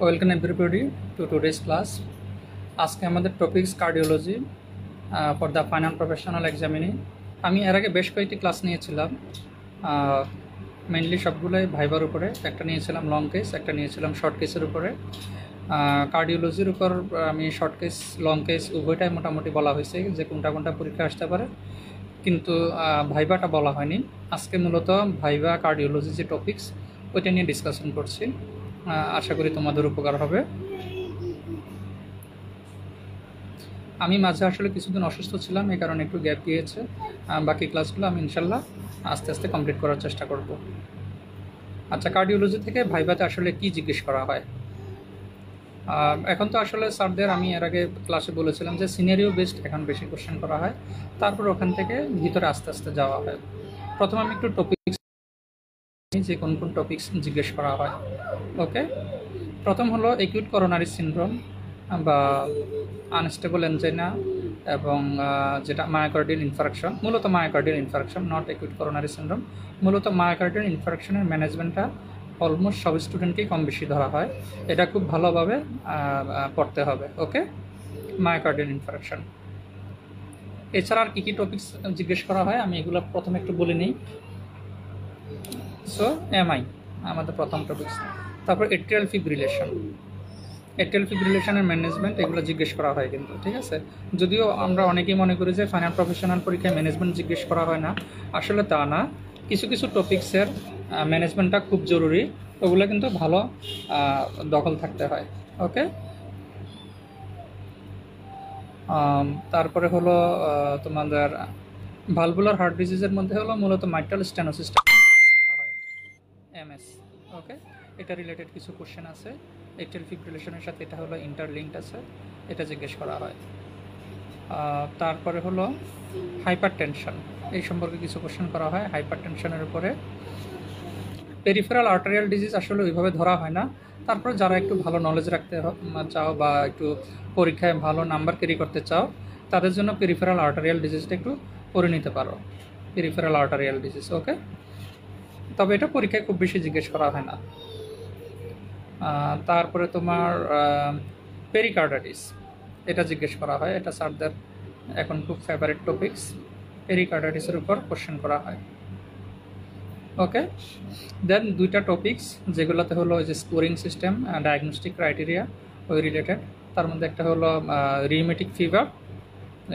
Welcome everybody two today's class. আজকে আমাদের topics cardiology for the final professional examinee. আমি এর আগে বেশ কয়েকটি ক্লাস নিয়েছিলাম, মেইনলি সবগুলোই ভাইবার উপরে। একটা নিয়েছিলাম লং কেস, একটা নিয়েছিলাম শর্ট কেসের উপরে। কার্ডিওলজির উপর আমি শর্ট কেস লং কেস উভয়টাই মোটামুটি বলা হয়েছে যে কোনটা কোনটা পরীক্ষা আসতে পারে, কিন্তু ভাইবাটা বলা হয়নি। আজকে মূলত ভাইবা কার্ডিওলজি যে টপিকস ওইটা নিয়ে ডিসকাশন করছি। আশা করি তোমাদের উপকার হবে। আমি মাঝে আসলে কিছুদিন অসুস্থ ছিলাম, এই কারণে একটু গ্যাপ দিয়েছে। বাকি ক্লাসগুলো আমি ইনশাল্লাহ আস্তে আস্তে কমপ্লিট করার চেষ্টা করব। আচ্ছা, কার্ডিওলজি থেকে ভাইভাতে আসলে কি জিজ্ঞেস করা হয়? এখন তো আসলে স্যারদের আমি এর আগে ক্লাসে বলেছিলাম যে সিনারিও বেসড এখন বেশি কোশ্চেন করা হয়, তারপর ওখান থেকে ভিতরে আস্তে আস্তে যাওয়া হয়। প্রথমে আমি একটু টপিকস যে কোন কোন টপিকস জিজ্ঞেস করা হয়। ওকে, প্রথম হলো একিউট করোনারি সিনড্রোম বা আনস্টেবল এনজাইনা এবং যেটা মায়োকার্ডিয়াল ইনফারকশন, মূলত myocardial infarction, not acute coronary syndrome. মূলত মায়োকার্ডিয়াল ইনফারকশনের ম্যানেজমেন্টটা অলমোস্ট সব স্টুডেন্টকেই কম বেশি ধরা হয়, এটা খুব ভালোভাবে পড়তে হবে। ওকে, মায়োকার্ডিয়াল ইনফারকশন এছাড়া আর কী কী টপিকস জিজ্ঞেস করা হয় আমি এগুলো প্রথমে একটু বলে নিই। সো এমআই আমাদের প্রথম টপিকস, তারপর এট্রিয়াল ফিব্রিলেশন, এট্রিয়াল ফিব্রিলেশনের ম্যানেজমেন্ট এগুলো জিজ্ঞেস করা হয় কিন্তু, ঠিক আছে। যদিও আমরা অনেকেই মনে করি যে ফাইনাল প্রফেশনাল পরীক্ষায় ম্যানেজমেন্ট জিজ্ঞেস করা হয় না, আসলে তা না। কিছু কিছু টপিক্সের ম্যানেজমেন্টটা খুব জরুরি, ওগুলো কিন্তু ভালো দখল থাকতে হয়। ওকে, তারপরে হলো তোমাদের ভালভুলার হার্ট ডিজিজের মধ্যে হলো মূলত মাইট্রাল স্টেনোসিস করা হয়, এমএস। ওকে, এটা রিলেটেড কিছু কোশ্চেন আছে, এট্রিয়াল ফিব্রিলেশনের সাথে এটা হলো ইন্টারলিঙ্কড আছে, এটা জিজ্ঞেস করা হয়। তারপরে হলো হাইপার টেনশন, এই সম্পর্কে কিছু কোশ্চেন করা হয় হাইপার টেনশনের উপরে। পেরিফেরাল আর্টারিয়াল ডিজিজ আসলে ওইভাবে ধরা হয় না, তারপর যারা একটু ভালো নলেজ রাখতে চাও বা একটু পরীক্ষায় ভালো নাম্বার ক্যারি করতে চাও তাদের জন্য পেরিফেরাল আর্টারিয়াল ডিজিজটা একটু পড়ে নিতে পারো, পেরিফেরাল আর্টারিয়াল ডিজিজ। ওকে, তবে এটা পরীক্ষায় খুব বেশি জিজ্ঞেস করা হয় না। তারপরে তোমার পেরিকার্ডাইটিস, এটা জিজ্ঞেস করা হয়, এটা স্যারদের এখন খুব ফেভারিট টপিকস। পেরিকার্ডাইটিসের উপর কোশ্চেন করা হয়। ওকে, দেন দুইটা টপিকস যেগুলোতে হলো যে স্কোরিং সিস্টেম, ডায়াগনস্টিক ক্রাইটেরিয়া ওই রিলেটেড, তার মধ্যে একটা হলো rheumatic fever,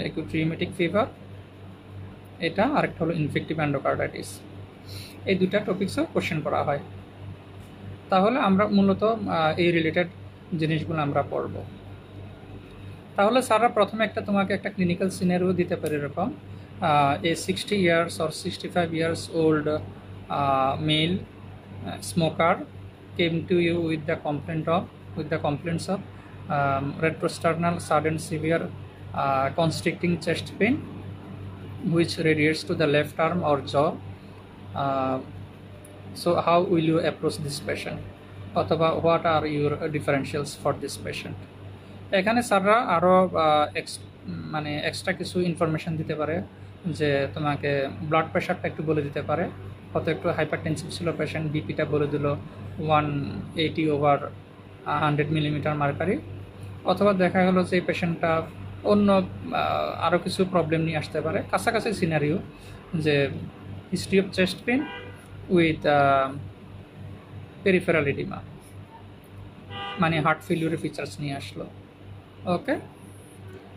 acute rheumatic fever এটা, আরেকটা হলো ইনফেক্টিভ এন্ডোকার্ডাইটিস। এই দুইটা টপিক্সও কোশ্চেন করা হয়। তাহলে আমরা মূলত এই রিলেটেড জিনিসগুলো আমরা পড়ব। তাহলে স্যাররা প্রথমে তোমাকে একটা ক্লিনিক্যাল সিনারিও দিতে পারে, এরকম এ 60 years or 65 years old male smoker came to you with the complaints of retrosternal sudden severe constricting chest pain which radiates to the left arm or jaw. So how will you approach this patient? অথবা what are your differentials for this patient? এখানে স্যাররা আরও মানে extra কিছু information দিতে পারে, যে তোমাকে ব্লাড প্রেশারটা একটু বলে দিতে পারে, হয়তো একটু হাইপারটেনসিভ ছিল পেশেন্ট, বিপিটা বলে দিল 180/100 মিলিমিটার মার্কারি, অথবা দেখা গেলো যে এই পেশেন্টটা অন্য আরও কিছু প্রবলেম নিয়ে আসতে পারে। কাছাকাছি সিনারিও যে history of chest pain with peripheral oedema, মানে হার্ট ফেলিউরের ফিচার্স নিয়ে আসলো। ওকে,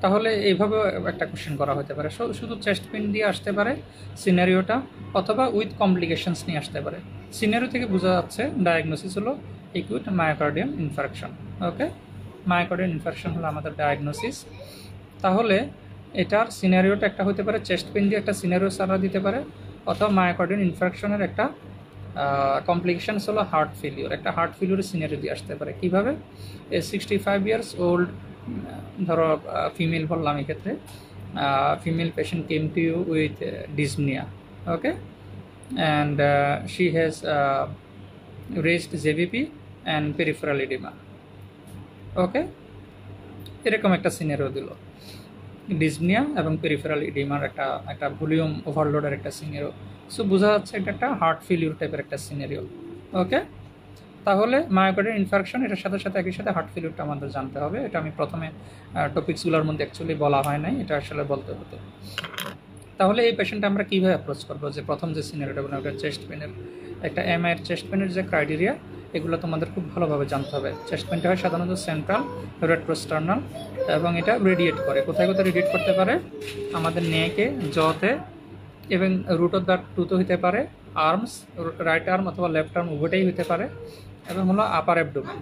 তাহলে এইভাবেও একটা কোশ্চেন করা হতে পারে। শুধু চেস্ট পেন দিয়ে আসতে পারে সিনারিওটা, অথবা উইথ কমপ্লিকেশনস নিয়ে আসতে পারে। সিনারিও থেকে বোঝা যাচ্ছে ডায়াগনোসিস হলো একিউট মায়োকার্ডিয়াল ইনফারকশন। ওকে, মায়োকার্ডিয়াল ইনফারকশন হলো আমাদের ডায়াগনোসিস। তাহলে এটার সিনারিওটা একটা হতে পারে চেস্ট পেন দিয়ে একটা সিনারিও সারা দিতে পারে, অথবা মায়োকার্ডিয়াল ইনফারকশনের একটা কমপ্লিকেশনস হলো হার্ট ফেলিওর, একটা হার্ট ফেলিওরের সিনারিও দিয়ে আসতে পারে। কীভাবে? 65 years old, ধরো ফিমেল বললাম এক্ষেত্রে, female patient came to you with dyspnoea. Okay, and she has raised JVP and peripheral oedema. Okay, এরকম একটা সিনারিও দিল, ডিসনিয়া এবং পেরিফেরাল এডিমার একটা ভলিউম ওভারলোডের একটা সিনারিও। সো বোঝা যাচ্ছে এটা একটা হার্ট ফেলিউর টাইপের একটা সিনারিও। ওকে, তাহলে মায়োকার্ডিয়াল ইনফার্কশন এটার সাথে সাথে একই সাথে হার্ট ফেলিউরটা আমাদের জানতে হবে। এটা আমি প্রথমে টপিকসগুলোর মধ্যে অ্যাকচুয়ালি বলা হয় নাই, এটা আসলে বলতে হতো। তাহলে এই পেশেন্ট আমরা কীভাবে অ্যাপ্রোচ করবো? যে প্রথম যে সিনারিওটা বললাম ওটা চেস্ট পেনের, একটা এমআইয়ের চেস্ট পেনের যে ক্রাইটেরিয়া এগুলো তোমাদের খুব ভালোভাবে জানতে হবে। চেস্ট পেনটা হয় সাধারণত সেন্ট্রাল রেট্রোস্টার্নাল এবং এটা রেডিয়েট করে। কোথায় কোথায় রেডিয়েট করতে পারে? আমাদের নেকে, জতে এবং রুট অফ দ্য টুথও হতে পারে, আর্মস, রাইট আর্ম অথবা লেফট আর্ম উভয়টাই হতে পারে, এবং হলো আপার অ্যাবডোমেন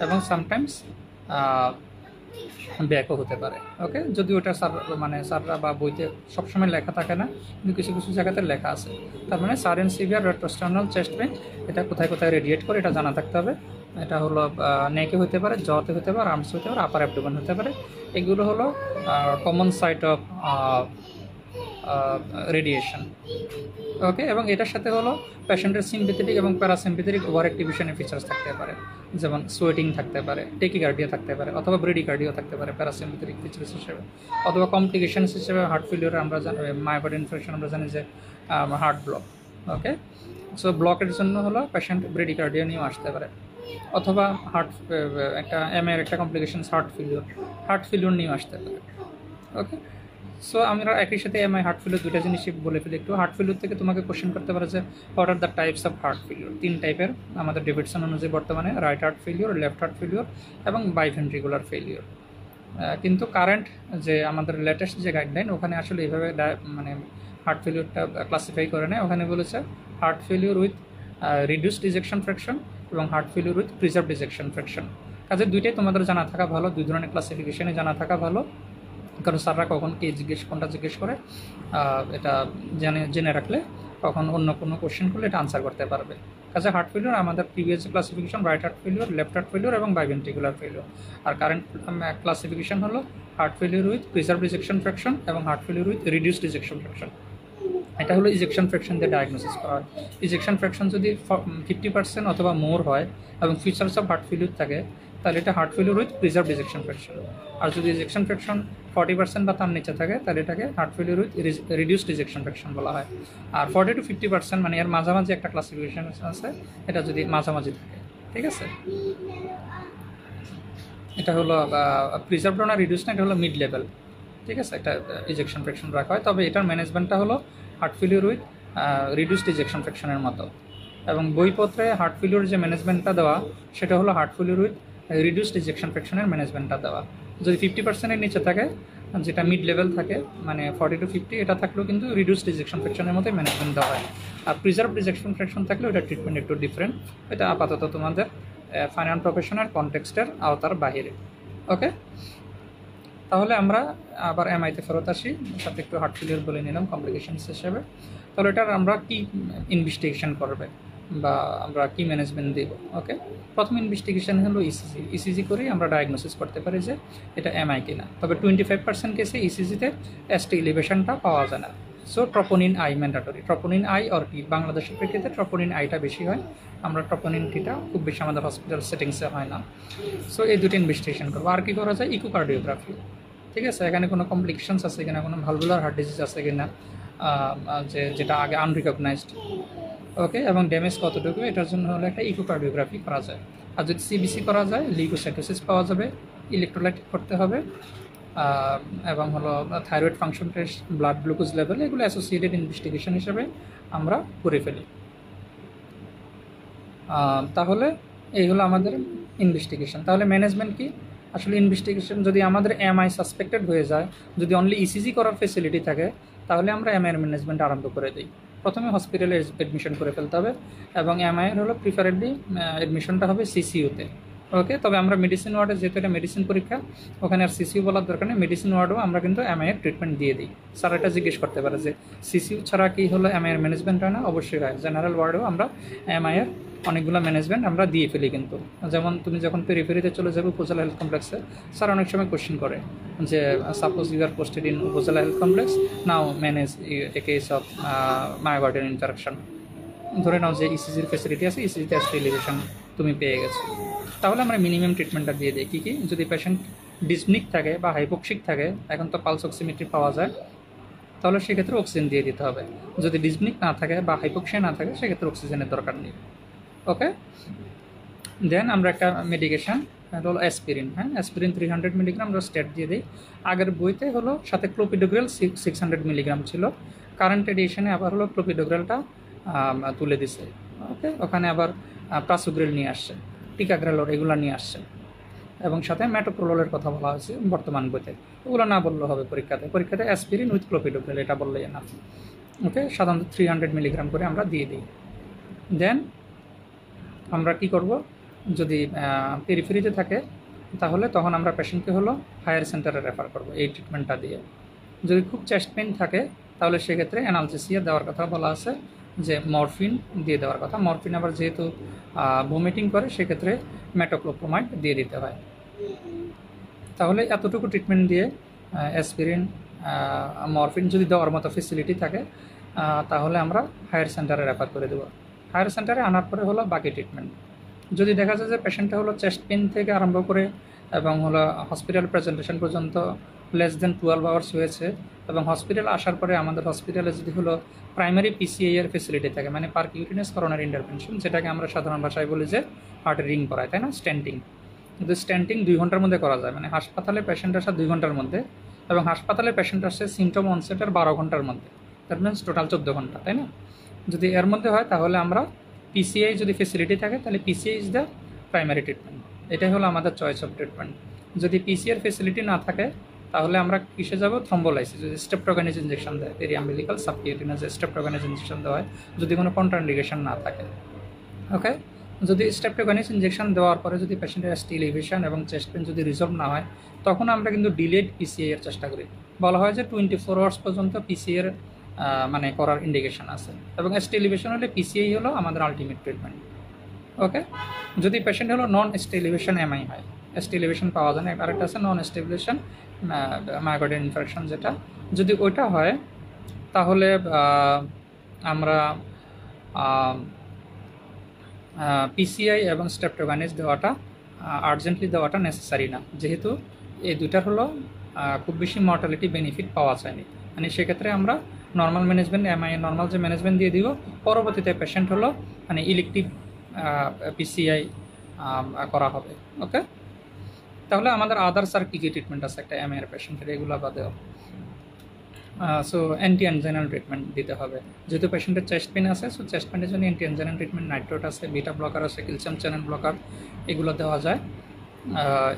এবং সামটাইমস ব্যাকও হতে পারে। ওকে, যদি ওটা স্যাররা বা বইতে সবসময় লেখা থাকে না, কিন্তু কিছু কিছু জায়গাতে লেখা আছে। তার মানে সাডেন সিভিয়ার রেট্রোস্টার্নাল চেস্ট পেইন এটা কোথায় কোথায় রেডিয়েট করে এটা জানা থাকতে হবে। এটা হলো নেকে হতে পারে, জতে হতে পারে, আর্মস হতে পারে, আপার অ্যাবডোমেন হতে পারে। এগুলো হলো কমন সাইট অফ রেডিয়েশন। ওকে, এবং এটার সাথে হলো পেশেন্টের সিম্পেথেটিক এবং প্যারাসিম্পেথেটিক ওভার অ্যাক্টিভেশনের ফিচার্স থাকতে পারে, যেমন সোয়েটিং থাকতে পারে, টেকিকার্ডিয়া থাকতে পারে, অথবা ব্রেডিকার্ডিয়া থাকতে পারে প্যারাসিম্পেথেটিক ফিচার্স হিসেবে, অথবা কমপ্লিকেশনস হিসেবে হার্ট ফেলিওর আমরা জানি, মায়োকার্ডিয়াল ইনফার্কশন আমরা জানি যে হার্ট ব্লক। ওকে, সো ব্লকের জন্য হলো পেশেন্ট ব্রেডিকার্ডিয়া নিয়েও আসতে পারে, অথবা একটা এমআইয়ের একটা কমপ্লিকেশনস হার্ট ফেলিওর নিয়েও আসতে পারে। ওকে, সো আমরা একই সাথে এমআই হার্ট ফেলিওর দুইটা জিনিসই বলে ফেলি একটু। হার্ট ফেলিওর থেকে তোমাকে কোশ্চেন করতে পারে যে what are the types of heart failure. 3 টাইপের আমাদের ডেভিডসন অনুযায়ী বর্তমানে: right heart failure, left heart failure এবং বাইভেন্ট্রিকুলার ফেলিওর। কিন্তু কারেন্ট যে আমাদের লেটেস্ট যে গাইডলাইন ওখানে আসলে এইভাবে হার্ট ফেলিওরটা ক্লাসিফাই করে নেয়। ওখানে বলেছে heart failure with reduced ejection fraction এবং heart failure with preserved ejection fraction. কাজে দুইটাই তোমাদের জানা থাকা ভালো, দুই ধরনের ক্লাসিফিকেশনে জানা থাকা ভালো, কারণ স্যাররা কখন কে কোনটা জিজ্ঞেস করে এটা জেনে রাখলে কখন অন্য কোনো কোশ্চেন করলে এটা আনসার করতে পারবে। কাজে হার্ট ফেলিওর আমাদের previous classification right heart failure, left heart failure এবং বাইভেন্ট্রিকুলার ফেলিওর। আর কারেন্ট ক্লাসিফিকেশন হলো heart failure with preserved ejection fraction এবং heart failure with reduced ejection fraction. এটা হলো ইজেকশন ফ্র্যাকশন দিয়ে ডায়াগনোসিস করা হয়। ইজেকশন ফ্র্যাকশন যদি 50% অথবা মোর হয় এবং ফিচার্স অফ হার্ট ফেলিওর থাকে, তাহলে এটা heart failure with preserved ejection fraction. আর যদি ইজেকশন ফ্র্যাকশন 40% বা তার নিচে থাকে, তাহলে এটাকে heart failure with reduced ejection fraction বলা হয়। আর 40 to 50% মানে এর মাঝামাঝি একটা ক্লাসিফিকেশন আছে, এটা যদি মাঝামাঝি থাকে, ঠিক আছে। এটা হলো প্রিজার্ভড না রিডিউসড না, এটা হলো মিড লেভেল, ঠিক আছে। একটা ইজেকশন ফ্র্যাকশন রাখা হয়, তবে এটার ম্যানেজমেন্টটা হলো heart failure with reduced ejection ফ্র্যাকশনের মতো। এবং বইপত্রে হার্ট ফেলিওর যে ম্যানেজমেন্টটা দেওয়া সেটা হলো heart failure with reduced ejection ফ্র্যাকশনের ম্যানেজমেন্টটা দেওয়া। যদি 50%-এর নিচে থাকে, যেটা মিড লেভেল থাকে, মানে 40 to 50, এটা থাকলেও কিন্তু রিডিউসড ইজেকশন ফ্র্যাকশনের মতোই ম্যানেজমেন্ট দেওয়া হয়। আর প্রিজার্ভড ইজেকশন ফ্র্যাকশন থাকলে ওটা ট্রিটমেন্ট একটু ডিফারেন্ট। এটা আপাতত তোমাদের ফাইনাল প্রফেশনাল কনটেক্সটের আওতার বাহিরে। ওকে, তাহলে আমরা আবার এমআইতে ফেরত আসি, সাথে একটু হার্ট ফেলিওর বলে নিলাম কমপ্লিকেশনস হিসেবে। তাহলে এটার আমরা কি ইনভেস্টিগেশন করবে বা আমরা কি ম্যানেজমেন্ট দেব? ওকে, প্রথম ইনভেস্টিগেশন হলো ইসিজি করেই আমরা ডায়াগনোসিস করতে পারি যে এটা এমআই কিনা। তবে 25% কেসে ইসিজিতে এসটি এলিভেশনটা পাওয়া যায় না। So troponin I mandatory. Troponin I or T, বাংলাদেশের প্রেক্ষিতে ট্রপোনিন আইটা বেশি হয়, আমরা ট্রপোনিন টিটা খুব বেশি আমাদের হসপিটাল সেটিংসে হয় না। সো এই দুটো ইনভেস্টিগেশন করবো। আর কি করা যায়? ইকোকার্ডিওগ্রাফি, ঠিক আছে। এখানে কোনো কমপ্লিকেশনস আছে কিনা, কোনো ভালভুলার হার্ট ডিজিজ আছে কিনা, যেটা আগে আনরিকগনাইজড। ওকে, এবং ড্যামেজ কতটুকু, এটার জন্য হলে একটা ইকোকার্ডিওগ্রাফি করা যায়। আর যদি সিবিসি করা যায়, লিউকোসাইটোসিস পাওয়া যাবে, ইলেকট্রোলাইট করতে হবে, এবং হলো thyroid function test, blood glucose level, এগুলো অ্যাসোসিয়েটেড ইনভেস্টিগেশন হিসেবে আমরা করে ফেলি। তাহলে এই হলো আমাদের ইনভেস্টিগেশন। তাহলে ম্যানেজমেন্ট কি? আসলে ইনভেস্টিগেশন যদি আমাদের এমআই সাসপেক্টেড হয়ে যায়, যদি অনলি ইসিজি করার ফেসিলিটি থাকে, তাহলে আমরা এমআইয়ের ম্যানেজমেন্ট আরম্ভ করে দিই। প্রথমে হসপিটালে অ্যাডমিশন করে ফেলতে হবে, এবং এমআইয়ের হলো প্রিফারেবলি অ্যাডমিশনটা হবে সিসিইউতে। ওকে, তবে আমরা মেডিসিন ওয়ার্ডে, যেহেতু এটা মেডিসিন পরীক্ষা, ওখানে আর সিসিইউ বলার দরকার নেই, মেডিসিন ওয়ার্ডেও আমরা কিন্তু এমআইয়ের ট্রিটমেন্ট দিয়ে দিই। স্যার এটা জিজ্ঞেস করতে পারে যে সিসিইউ ছাড়া কি হলো এমআইয়ের ম্যানেজমেন্ট হয় না? অবশ্যই হয়। জেনারেল ওয়ার্ডেও আমরা এমআইয়ের অনেকগুলো ম্যানেজমেন্ট আমরা দিয়ে ফেলি কিন্তু। যেমন তুমি যখন পেরিফেরিতে চলে যাবে উপজেলা হেলথ কমপ্লেক্সে, স্যার অনেক সময় কোশ্চেন করে যে suppose you are posted in Upazila health complex, now manage a case of myocardial infarction. ধরে নাও যে ইসিজির ফেসিলিটি আছে, ইসিজিতে এসটি এলিভেশন তুমি পেয়ে গেছো, তাহলে আমরা মিনিমাম ট্রিটমেন্টটা দিয়ে দিই। কী যদি পেশেন্ট ডিসপনিক থাকে বা হাইপোক্সিক থাকে, এখন তো পালস অক্সিমেট্রি পাওয়া যায়, তাহলে সেক্ষেত্রে অক্সিজেন দিয়ে দিতে হবে। যদি ডিসপনিক না থাকে বা হাইপোক্সিয়া না থাকে, সেক্ষেত্রে অক্সিজেনের দরকার নেই। ওকে, দেন আমরা একটা মেডিকেশান হলো অ্যাসপিরিন, হ্যাঁ অ্যাসপিরিন 300 মিলিগ্রাম আমরা স্টেট দিয়ে দিই। আগের বইতে হলো সাথে ক্লোপিডোগ্রেল 600 মিলিগ্রাম ছিল, কারেন্ট এডিশনে আবার হলো ক্লোপিডোগ্রেলটা তুলে দিছে। ওকে, ওখানে আবার প্রাসুগ্রেল নিয়ে আসছে, টিকাগ্রেলর এগুলো নিয়ে আসছে, এবং সাথে মেটোপ্রোলোলের কথা বলা হয়েছে বর্তমান বইতে। ওগুলো না বললেও হবে পরীক্ষাতে অ্যাসপিরিন উইথ ক্লোপিডোগ্রেল এটা বললেই না। ওকে, সাধারণত 300 মিলিগ্রাম করে আমরা দিয়ে দিই। দেন আমরা কি করব, যদি পেরিফেরিতে থাকে তাহলে তখন আমরা পেশেন্টকে হলো হায়ার সেন্টারে রেফার করব এই ট্রিটমেন্টটা দিয়ে। যদি খুব চেস্ট পেইন থাকে তাহলে সেক্ষেত্রে অ্যানালজেসিয়া দেওয়ার কথা বলা আছে, যে মরফিন দিয়ে দেওয়ার কথা। মরফিন আবার যেহেতু ভমিটিং করে সেক্ষেত্রে মেটোক্লোপ্রোমাইড দিয়ে দিতে হয়। তাহলে এতটুকু ট্রিটমেন্ট দিয়ে অ্যাসপিরিন মরফিন যদি দেওয়ার মতো ফেসিলিটি থাকে তাহলে আমরা হায়ার সেন্টারে রেফার করে দেবো। হায়ার সেন্টারে আনার পরে হলো বাকি ট্রিটমেন্ট। যদি দেখা যায় যে পেশেন্টটা হলো চেস্ট পেন থেকে আরম্ভ করে এবং হলো হসপিটাল প্রেজেন্টেশন পর্যন্ত লেস দেন 12 আওয়ার্স হয়েছে, এবং হসপিটাল আসার পরে আমাদের হসপিটালে যদি হলো প্রাইমারি পিসিআই এর ফেসিলিটি থাকে, মানে পারকিউটেনিয়াস করোনারি ইন্টারভেনশন, যেটাকে আমরা সাধারণ ভাষায় বলি যে হার্টে রিং করায়, তাই না, স্ট্যান্টিং। কিন্তু স্ট্যান্টিং 2 ঘন্টার মধ্যে করা যায়, মানে হাসপাতালে পেশেন্ট আসা 2 ঘন্টার মধ্যে, এবং হাসপাতালে পেশেন্ট আসছে সিমটম অনসেটের 12 ঘন্টার মধ্যে, দ্যাট মিনস টোটাল 14 ঘন্টা, তাই না। যদি এর মধ্যে হয় তাহলে আমরা পিসিআই যদি ফেসিলিটি থাকে তাহলে PCI is the primary treatment. এটাই হলো আমাদের চয়েস অফ ট্রিটমেন্ট। যদি পিসিআর ফেসিলিটি না থাকে তাহলে আমরা কিসে যাব, থ্রম্বোলাইসিস, যদি স্টেপটোকাইনেজ ইনজেকশন দেয়, পেরিয়াম্বিলিক্যাল সাবকিউটেনিয়াস স্টেপটোকাইনেজ ইনজেকশন দেওয়া হয় যদি কোনো কন্ট্রাইন্ডিকেশন না থাকে। ওকে, যদি স্টেপটোকাইনেজ ইনজেকশন দেওয়ার পরে যদি পেশেন্টের এসটি এলিভেশন এবং চেস্ট পেন যদি রিজলভ না হয় তখন আমরা কিন্তু ডিলেড পিসিআই এর চেষ্টা করি। বলা হয় যে 24 আওয়ার্স পর্যন্ত পিসিআই এর মানে করার ইন্ডিকেশন আছে, এবং এসটি এলিভেশন হলে পিসিআই হলো আমাদের আলটিমেট ট্রিটমেন্ট। ওকে, যদি পেশেন্ট হলো নন এসটি এলিভেশন এমআই হয়, এসটি এলিভেশন পাওয়া যায় না, আরেকটা আছে non ST elevation myocardial infarction, যেটা যদি ওইটা হয় তাহলে আমরা পিসিআই এবং স্টেপটোকাইনেজ দেওয়াটা আর্জেন্টলি দেওয়াটা নেসেসারি না, যেহেতু এই দুইটার হলো খুব বেশি মর্টালিটি বেনিফিট পাওয়া যায়নি। মানে সেক্ষেত্রে আমরা নর্মাল ম্যানেজমেন্ট এমআই নর্মাল যে ম্যানেজমেন্ট দিয়ে দিব, পরবর্তীতে পেশেন্ট হলো মানে ইলেকটিভ পিসিআই করা হবে। ওকে, তাহলে আমাদের আদার্স আর কী কী ট্রিটমেন্ট আছে একটা এমআই এর পেশেন্টের, এগুলো বাদেও সো অ্যান্টি অ্যানজাইনাল ট্রিটমেন্ট দিতে হবে। যেহেতু পেশেন্টের চেস্ট পেন আছে, সো চেস্ট পেনের জন্য অ্যান্টি অ্যানজাইনাল ট্রিটমেন্ট, নাইট্রোট আছে, বিটা ব্লকার আছে, ক্যালসিয়াম চ্যানেল ব্লকার, এগুলো দেওয়া যায়।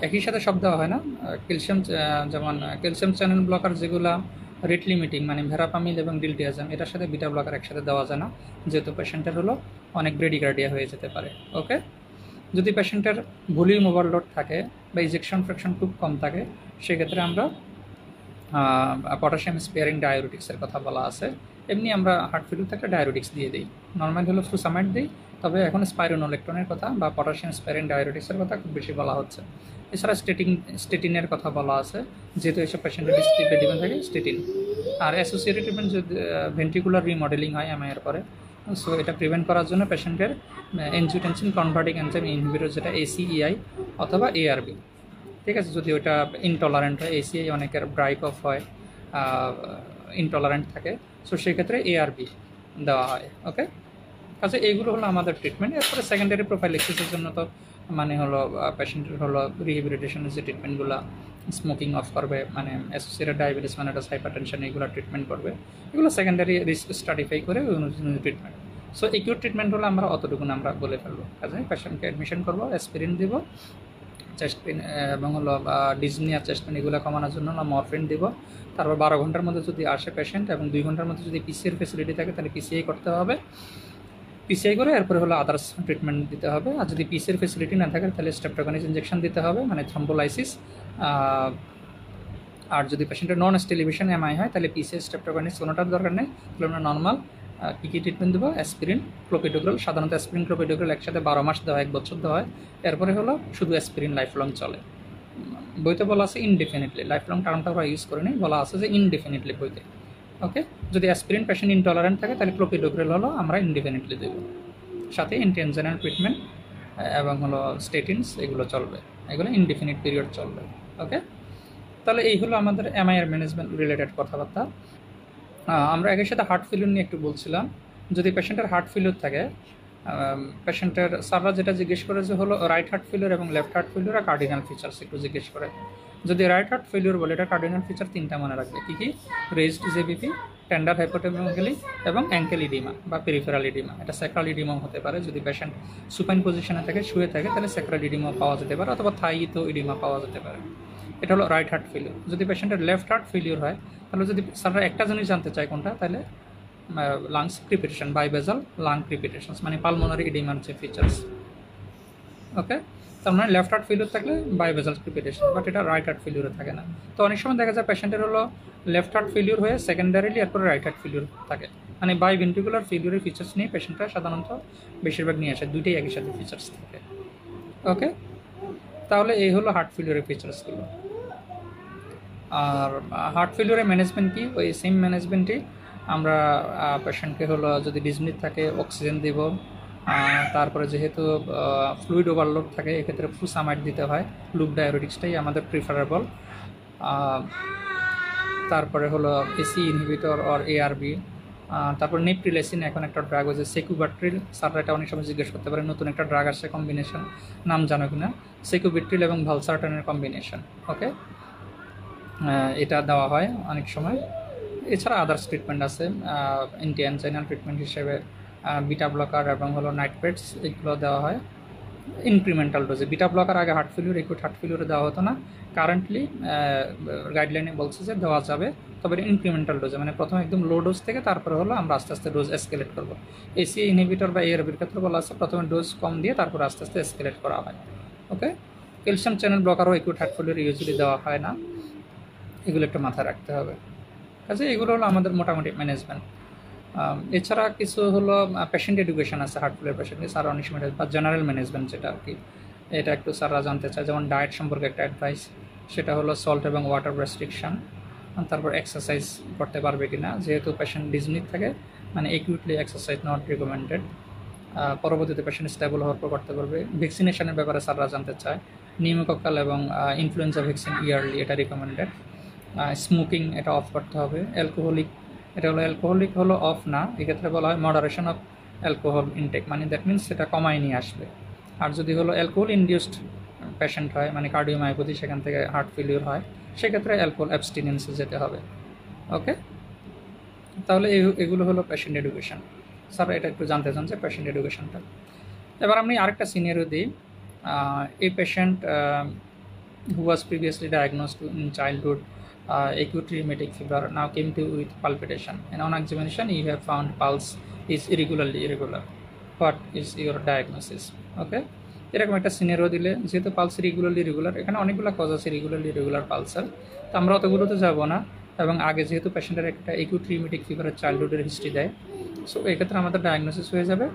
একই সাথে সব দেওয়া হয় না, ক্যালসিয়াম যেমন ক্যালসিয়াম চ্যানেল ব্লকার যেগুলো রেট লিমিটিং, মানে ভেরাপামিল এবং ডিলটিয়াজাম, এটার সাথে বিটা ব্লকার একসাথে দেওয়া যায় না, যেহেতু পেশেন্টের হলো অনেক ব্রেডিকার্ডিয়া হয়ে যেতে পারে। ওকে, যদি পেশেন্টের ভলিউম ওভারলোড থাকে বা ইজেকশন ফ্র্যাকশন খুব কম থাকে সেক্ষেত্রে আমরা পটাশিয়াম স্পেয়ারিং ডায়োরেটিক্সের কথা বলা আছে। এমনি আমরা হার্ট ফেলিউর থাকলে ডায়োরেটিক্স দিয়ে দিই, নর্মাল হলো ফ্লুসামাইড দিই, তবে এখন স্পাইরোনোলেকটনের কথা বা পটাশিয়াম স্পেয়ারিং ডায়োরেটিক্সের কথা খুব বেশি বলা হচ্ছে। এছাড়া স্টেটিনের কথা বলা আছে, যেহেতু এইসব পেশেন্টের ডিস্ট্রিক্টে ডিপেন্ড থাকে স্টেটিন। আর অ্যাসোসিয়েটেড ট্রিটমেন্ট যদি ভেন্ট্রিকুলার রিমডেলিং হয় এমআইয়ের পরে, সো এটা প্রিভেন্ট করার জন্য পেশেন্টের এনজিওটেনসিন কনভার্টিং এনজাইম ইনহিবিটর যেটা এসিইআই অথবা এআরবি, ঠিক আছে। যদি ওটা ইনটলারেন্ট হয়, এসিআই অনেকের ব্রাইক অফ হয়, ইনটলারেন্ট থাকে, সো সেক্ষেত্রে এআরবি দেওয়া হয়। ওকে, আচ্ছা এইগুলো হলো আমাদের ট্রিটমেন্ট। এরপরে সেকেন্ডারি প্রোফাইলাক্সিসের জন্য তো মানে হলো পেশেন্টের হলো রিহেবিলিটেশনের যে ট্রিটমেন্টগুলো, স্মোকিং অফ করবে, মানে অ্যাসোসিয়েটেড ডায়াবেটিস ম্যানাটাস হাইপারটেনশন, এগুলো ট্রিটমেন্ট করবে, এগুলো সেকেন্ডারি রিস্ক স্টাডিফাই করে ট্রিটমেন্ট। সো একিউট ট্রিটমেন্ট হলো আমরা অতটুকুন আমরা বলে ফেলবো। কাজে পেশেন্টকে অ্যাডমিশন করবো, অ্যাসপিরিন দিব, চেস্ট পেন এবং হলো ডিজনি আর চেস্ট পেন এগুলো কমানোর জন্য মরফিন দিব। তারপর 12 ঘন্টার মধ্যে যদি আসে পেশেন্ট এবং 2 ঘন্টার মধ্যে যদি পিসিআর ফেসিলিটি থাকে তাহলে পিসিআই করতে হবে, পিসিআই করে এরপরে হলো আদার্স ট্রিটমেন্ট দিতে হবে। আর যদি পিসিআর ফেসিলিটি না থাকে তাহলে স্টেপটোকাইনেজ ইনজেকশন দিতে হবে, মানে থ্রম্বোলাইসিস। আর যদি পেশেন্টের নন স্টেলিভেশন এমআই হয় তাহলে পিসিআই স্টেপটোকাইনেজ কোনোটার দরকার নেই, তাহলে আমরা নর্মাল কী ট্রিটমেন্ট দেবো, অ্যাসপিরিন ক্লোপিডোগ্রেল, সাধারণত অ্যাসপিরিন ক্লোপিডোগ্রেল একসাথে 12 মাস দেওয়া, 1 বছর দেওয়া হয়। এরপরে হলো শুধু অ্যাসপিরিন লাইফ লং চলে। বইতে বলা আছে ইনডিফিনিটলি, লাইফ লং টার্মটা আমরা ইউজ করে নিই, বলা আছে যে ইনডিফিনিটলি বইতে। ওকে, যদি অ্যাসপিরিন পেশেন্ট ইনটলারেন্ট থাকে তাহলে ক্লোপিডোগ্রেল হলো আমরা ইনডিফিনিটলি দেবো, সাথে অ্যান্টি অ্যানজাইনাল ট্রিটমেন্ট এবং হলো স্টেটিনস এগুলো চলবে, এগুলো ইনডিফিনিট পিরিয়ড চলবে। ওকে, তাহলে এই হলো আমাদের এমআইআর ম্যানেজমেন্ট রিলেটেড কথাবার্তা। আমরা একের সাথে হার্ট ফেলিউর নিয়ে একটু বলছিলাম। যদি পেশেন্টের হার্ট ফেলিউর থাকে পেশেন্টের স্যাররা যেটা জিজ্ঞেস করে যে হলো রাইট হার্ট ফেলিওর এবং লেফট হার্ট ফেলিওর আর কার্ডিনাল ফিচার্স একটু জিজ্ঞেস করে। যদি রাইট হার্ট ফেলিওর বলে, এটা কার্ডিনাল ফিচার 3টা মনে রাখবে। কী কী? রেজড জেবিপি, টেন্ডার হাইপোটেমিগালি এবং অ্যাঙ্কেল ইডিমা বা পেরিফেরাল ইডিমা। এটা স্যাক্রাল ইডিমাও হতে পারে, যদি পেশেন্ট সুপাইন পজিশনে থাকে, শুয়ে থাকে, তাহলে স্যাক্রাল ইডিমা পাওয়া যেতে পারে, অথবা থাইতো ইডিমা পাওয়া যেতে পারে। এটা হলো রাইট হার্ট ফেলিওর। যদি পেশেন্টের লেফট হার্ট ফেলিওর হয়, তাহলে যদি স্যাররা একটা জিনিস জানতে চায় কোনটা, তাহলে লাংস ক্রিপিটেশন, বাইবেজাল লাং ক্রিপিটেশনস, মানে পালমোনারি ইডিমার যে ফিচার্স। ওকে, তার মানে লেফট হার্ট ফেলিওর থাকলে বাইবেজাল ক্রিপিটেশন, বাট এটা রাইট হার্ট ফেলিওরে থাকে না। তো অনেক সময় দেখা যায় পেশেন্টের হলো লেফট হার্ট ফেলিওর হয়ে সেকেন্ডারিলি এরপরে রাইট হার্ট ফেলিওর থাকে, মানে বাই ভেন্ট্রিকুলার ফেলিওরের ফিচার্স নিয়ে পেশেন্টরা সাধারণত বেশিরভাগ নিয়ে আসে, দুইটাই একই সাথে ফিচার্স থাকে। ওকে, তাহলে এই হলো হার্ট ফেলিওরের ফিচার্সগুলো। আর হার্ট ফেলিওরের ম্যানেজমেন্ট কি? ওই সেম ম্যানেজমেন্টই আমরা পেশেন্টকে হলো যদি ডিসনিট থাকে অক্সিজেন দেব, তারপরে যেহেতু ফ্লুইড ওভারলোড থাকে এক্ষেত্রে ফুসামাইড দিতে হয়, লুপ ডায়োরেটিক্সটাই আমাদের প্রিফারেবল। তারপরে হলো এসি ইনহিবিটর অর এআরবি, তারপর নেপ্রিলেসিন এখন একটা ড্রাগ হয়েছে সেকুবাট্রিল, স্যাররা এটা অনেক সময় জিজ্ঞেস করতে পারে, নতুন একটা ড্রাগ আসছে কম্বিনেশন, নাম জানো কিনা? সেকুবিট্রিল এবং ভালসার্টানের কম্বিনেশন। ওকে, এটা দেওয়া হয় অনেক সময়। এছাড়া আদার্স ট্রিটমেন্ট আছে অ্যান্টি অ্যানজাইনাল ট্রিটমেন্ট হিসেবে বিটা ব্লকার এবং হলো নাইট্রেটস, এগুলো দেওয়া হয় ইনক্রিমেন্টাল ডোজে। বিটা ব্লকার আগে হার্ট ফেলিওর, একুট হার্ট ফেলিওরে দেওয়া হতো না, কারেন্টলি গাইডলাইনে বলছে যে দেওয়া যাবে, তবে ইনক্রিমেন্টাল ডোজে, মানে প্রথমে একদম লো ডোজ থেকে তারপরে হলো আমরা আস্তে আস্তে ডোজ এসকেলেট করবো। এসি ইনহিবিটর বা এআরবির ক্ষেত্রে বলা আছে প্রথমে ডোজ কম দিয়ে তারপর আস্তে আস্তে এসকেলেট করা হয়। ওকে, ক্যালসিয়াম চ্যানেল ব্লকারও একুট হার্ট ফেলিওর ইউজুয়ালি দেওয়া হয় না, এগুলো একটু মাথায় রাখতে হবে। কাজে এগুলো হলো আমাদের মোটামুটি ম্যানেজমেন্ট। এছাড়া কিছু হলো পেশেন্ট এডুকেশন আছে হার্ট ফেলিওর পেশেন্টকে, স্যার অনেক সময় বা জেনারেল ম্যানেজমেন্ট যেটা আর কি, এটা একটু স্যাররা জানতে চায়। যেমন ডায়েট সম্পর্কে একটা অ্যাডভাইস, সেটা হলো সল্ট এবং ওয়াটার রেস্ট্রিকশন। তারপর এক্সারসাইজ করতে পারবে কি না, যেহেতু পেশেন্ট ডিজনিক থাকে, মানে একিউটলি এক্সারসাইজ নট রিকমেন্ডেড। পরবর্তীতে পেশেন্ট স্টেবল হওয়ার পর করতে পারবে। ভ্যাকসিনেশনের ব্যাপারে স্যাররা জানতে চায়, নিউমোকক্কাল এবং ইনফ্লুয়েঞ্জা ভ্যাকসিন ইয়ারলি, এটা রিকমেন্ডেড। স্মোকিং এটা অফ করতে হবে। অ্যালকোহলিক, এটা হলো অ্যালকোহলিক হলো অফ না, এক্ষেত্রে বলা হয় মডারেশন অফ অ্যালকোহল ইনটেক, মানে দ্যাট মিনস সেটা কমায় নিয়ে আসবে। আর যদি হলো অ্যালকোহল ইনডিউসড পেশেন্ট হয়, মানে কার্ডিওমায়োপ্যাথি, সেখান থেকে হার্ট ফেলিওর হয়, সেক্ষেত্রে অ্যালকোহল অ্যাবস্টিনেন্সে যেতে হবে। ওকে, তাহলে এগুলো হলো পেশেন্ট এডুকেশন। স্যার এটা একটু জানতে চান যে পেশেন্ট এডুকেশনটা। এবার আমি আরেকটা সিনিয়রও দিই। এই patient who was previously diagnosed in childhood acute rheumatic fever now came to with palpitation, and on examination you have found pulse is irregular. What is your diagnosis? Okay, এরকম একটা সিনারিও দিলে, যেহেতু pulse regular, এখানে অনেকগুলো cause আছে regular পালসের, তো আমরা অতগুলোতে যাব না। এবং আগে যেহেতু পেশেন্টের একটা একিউট রিউমেটিক ফিভারের চাইল্ডহুডের হিস্ট্রি দেয়, সো এক্ষেত্রে আমাদের ডায়াগনোসিস হয়ে যাবে,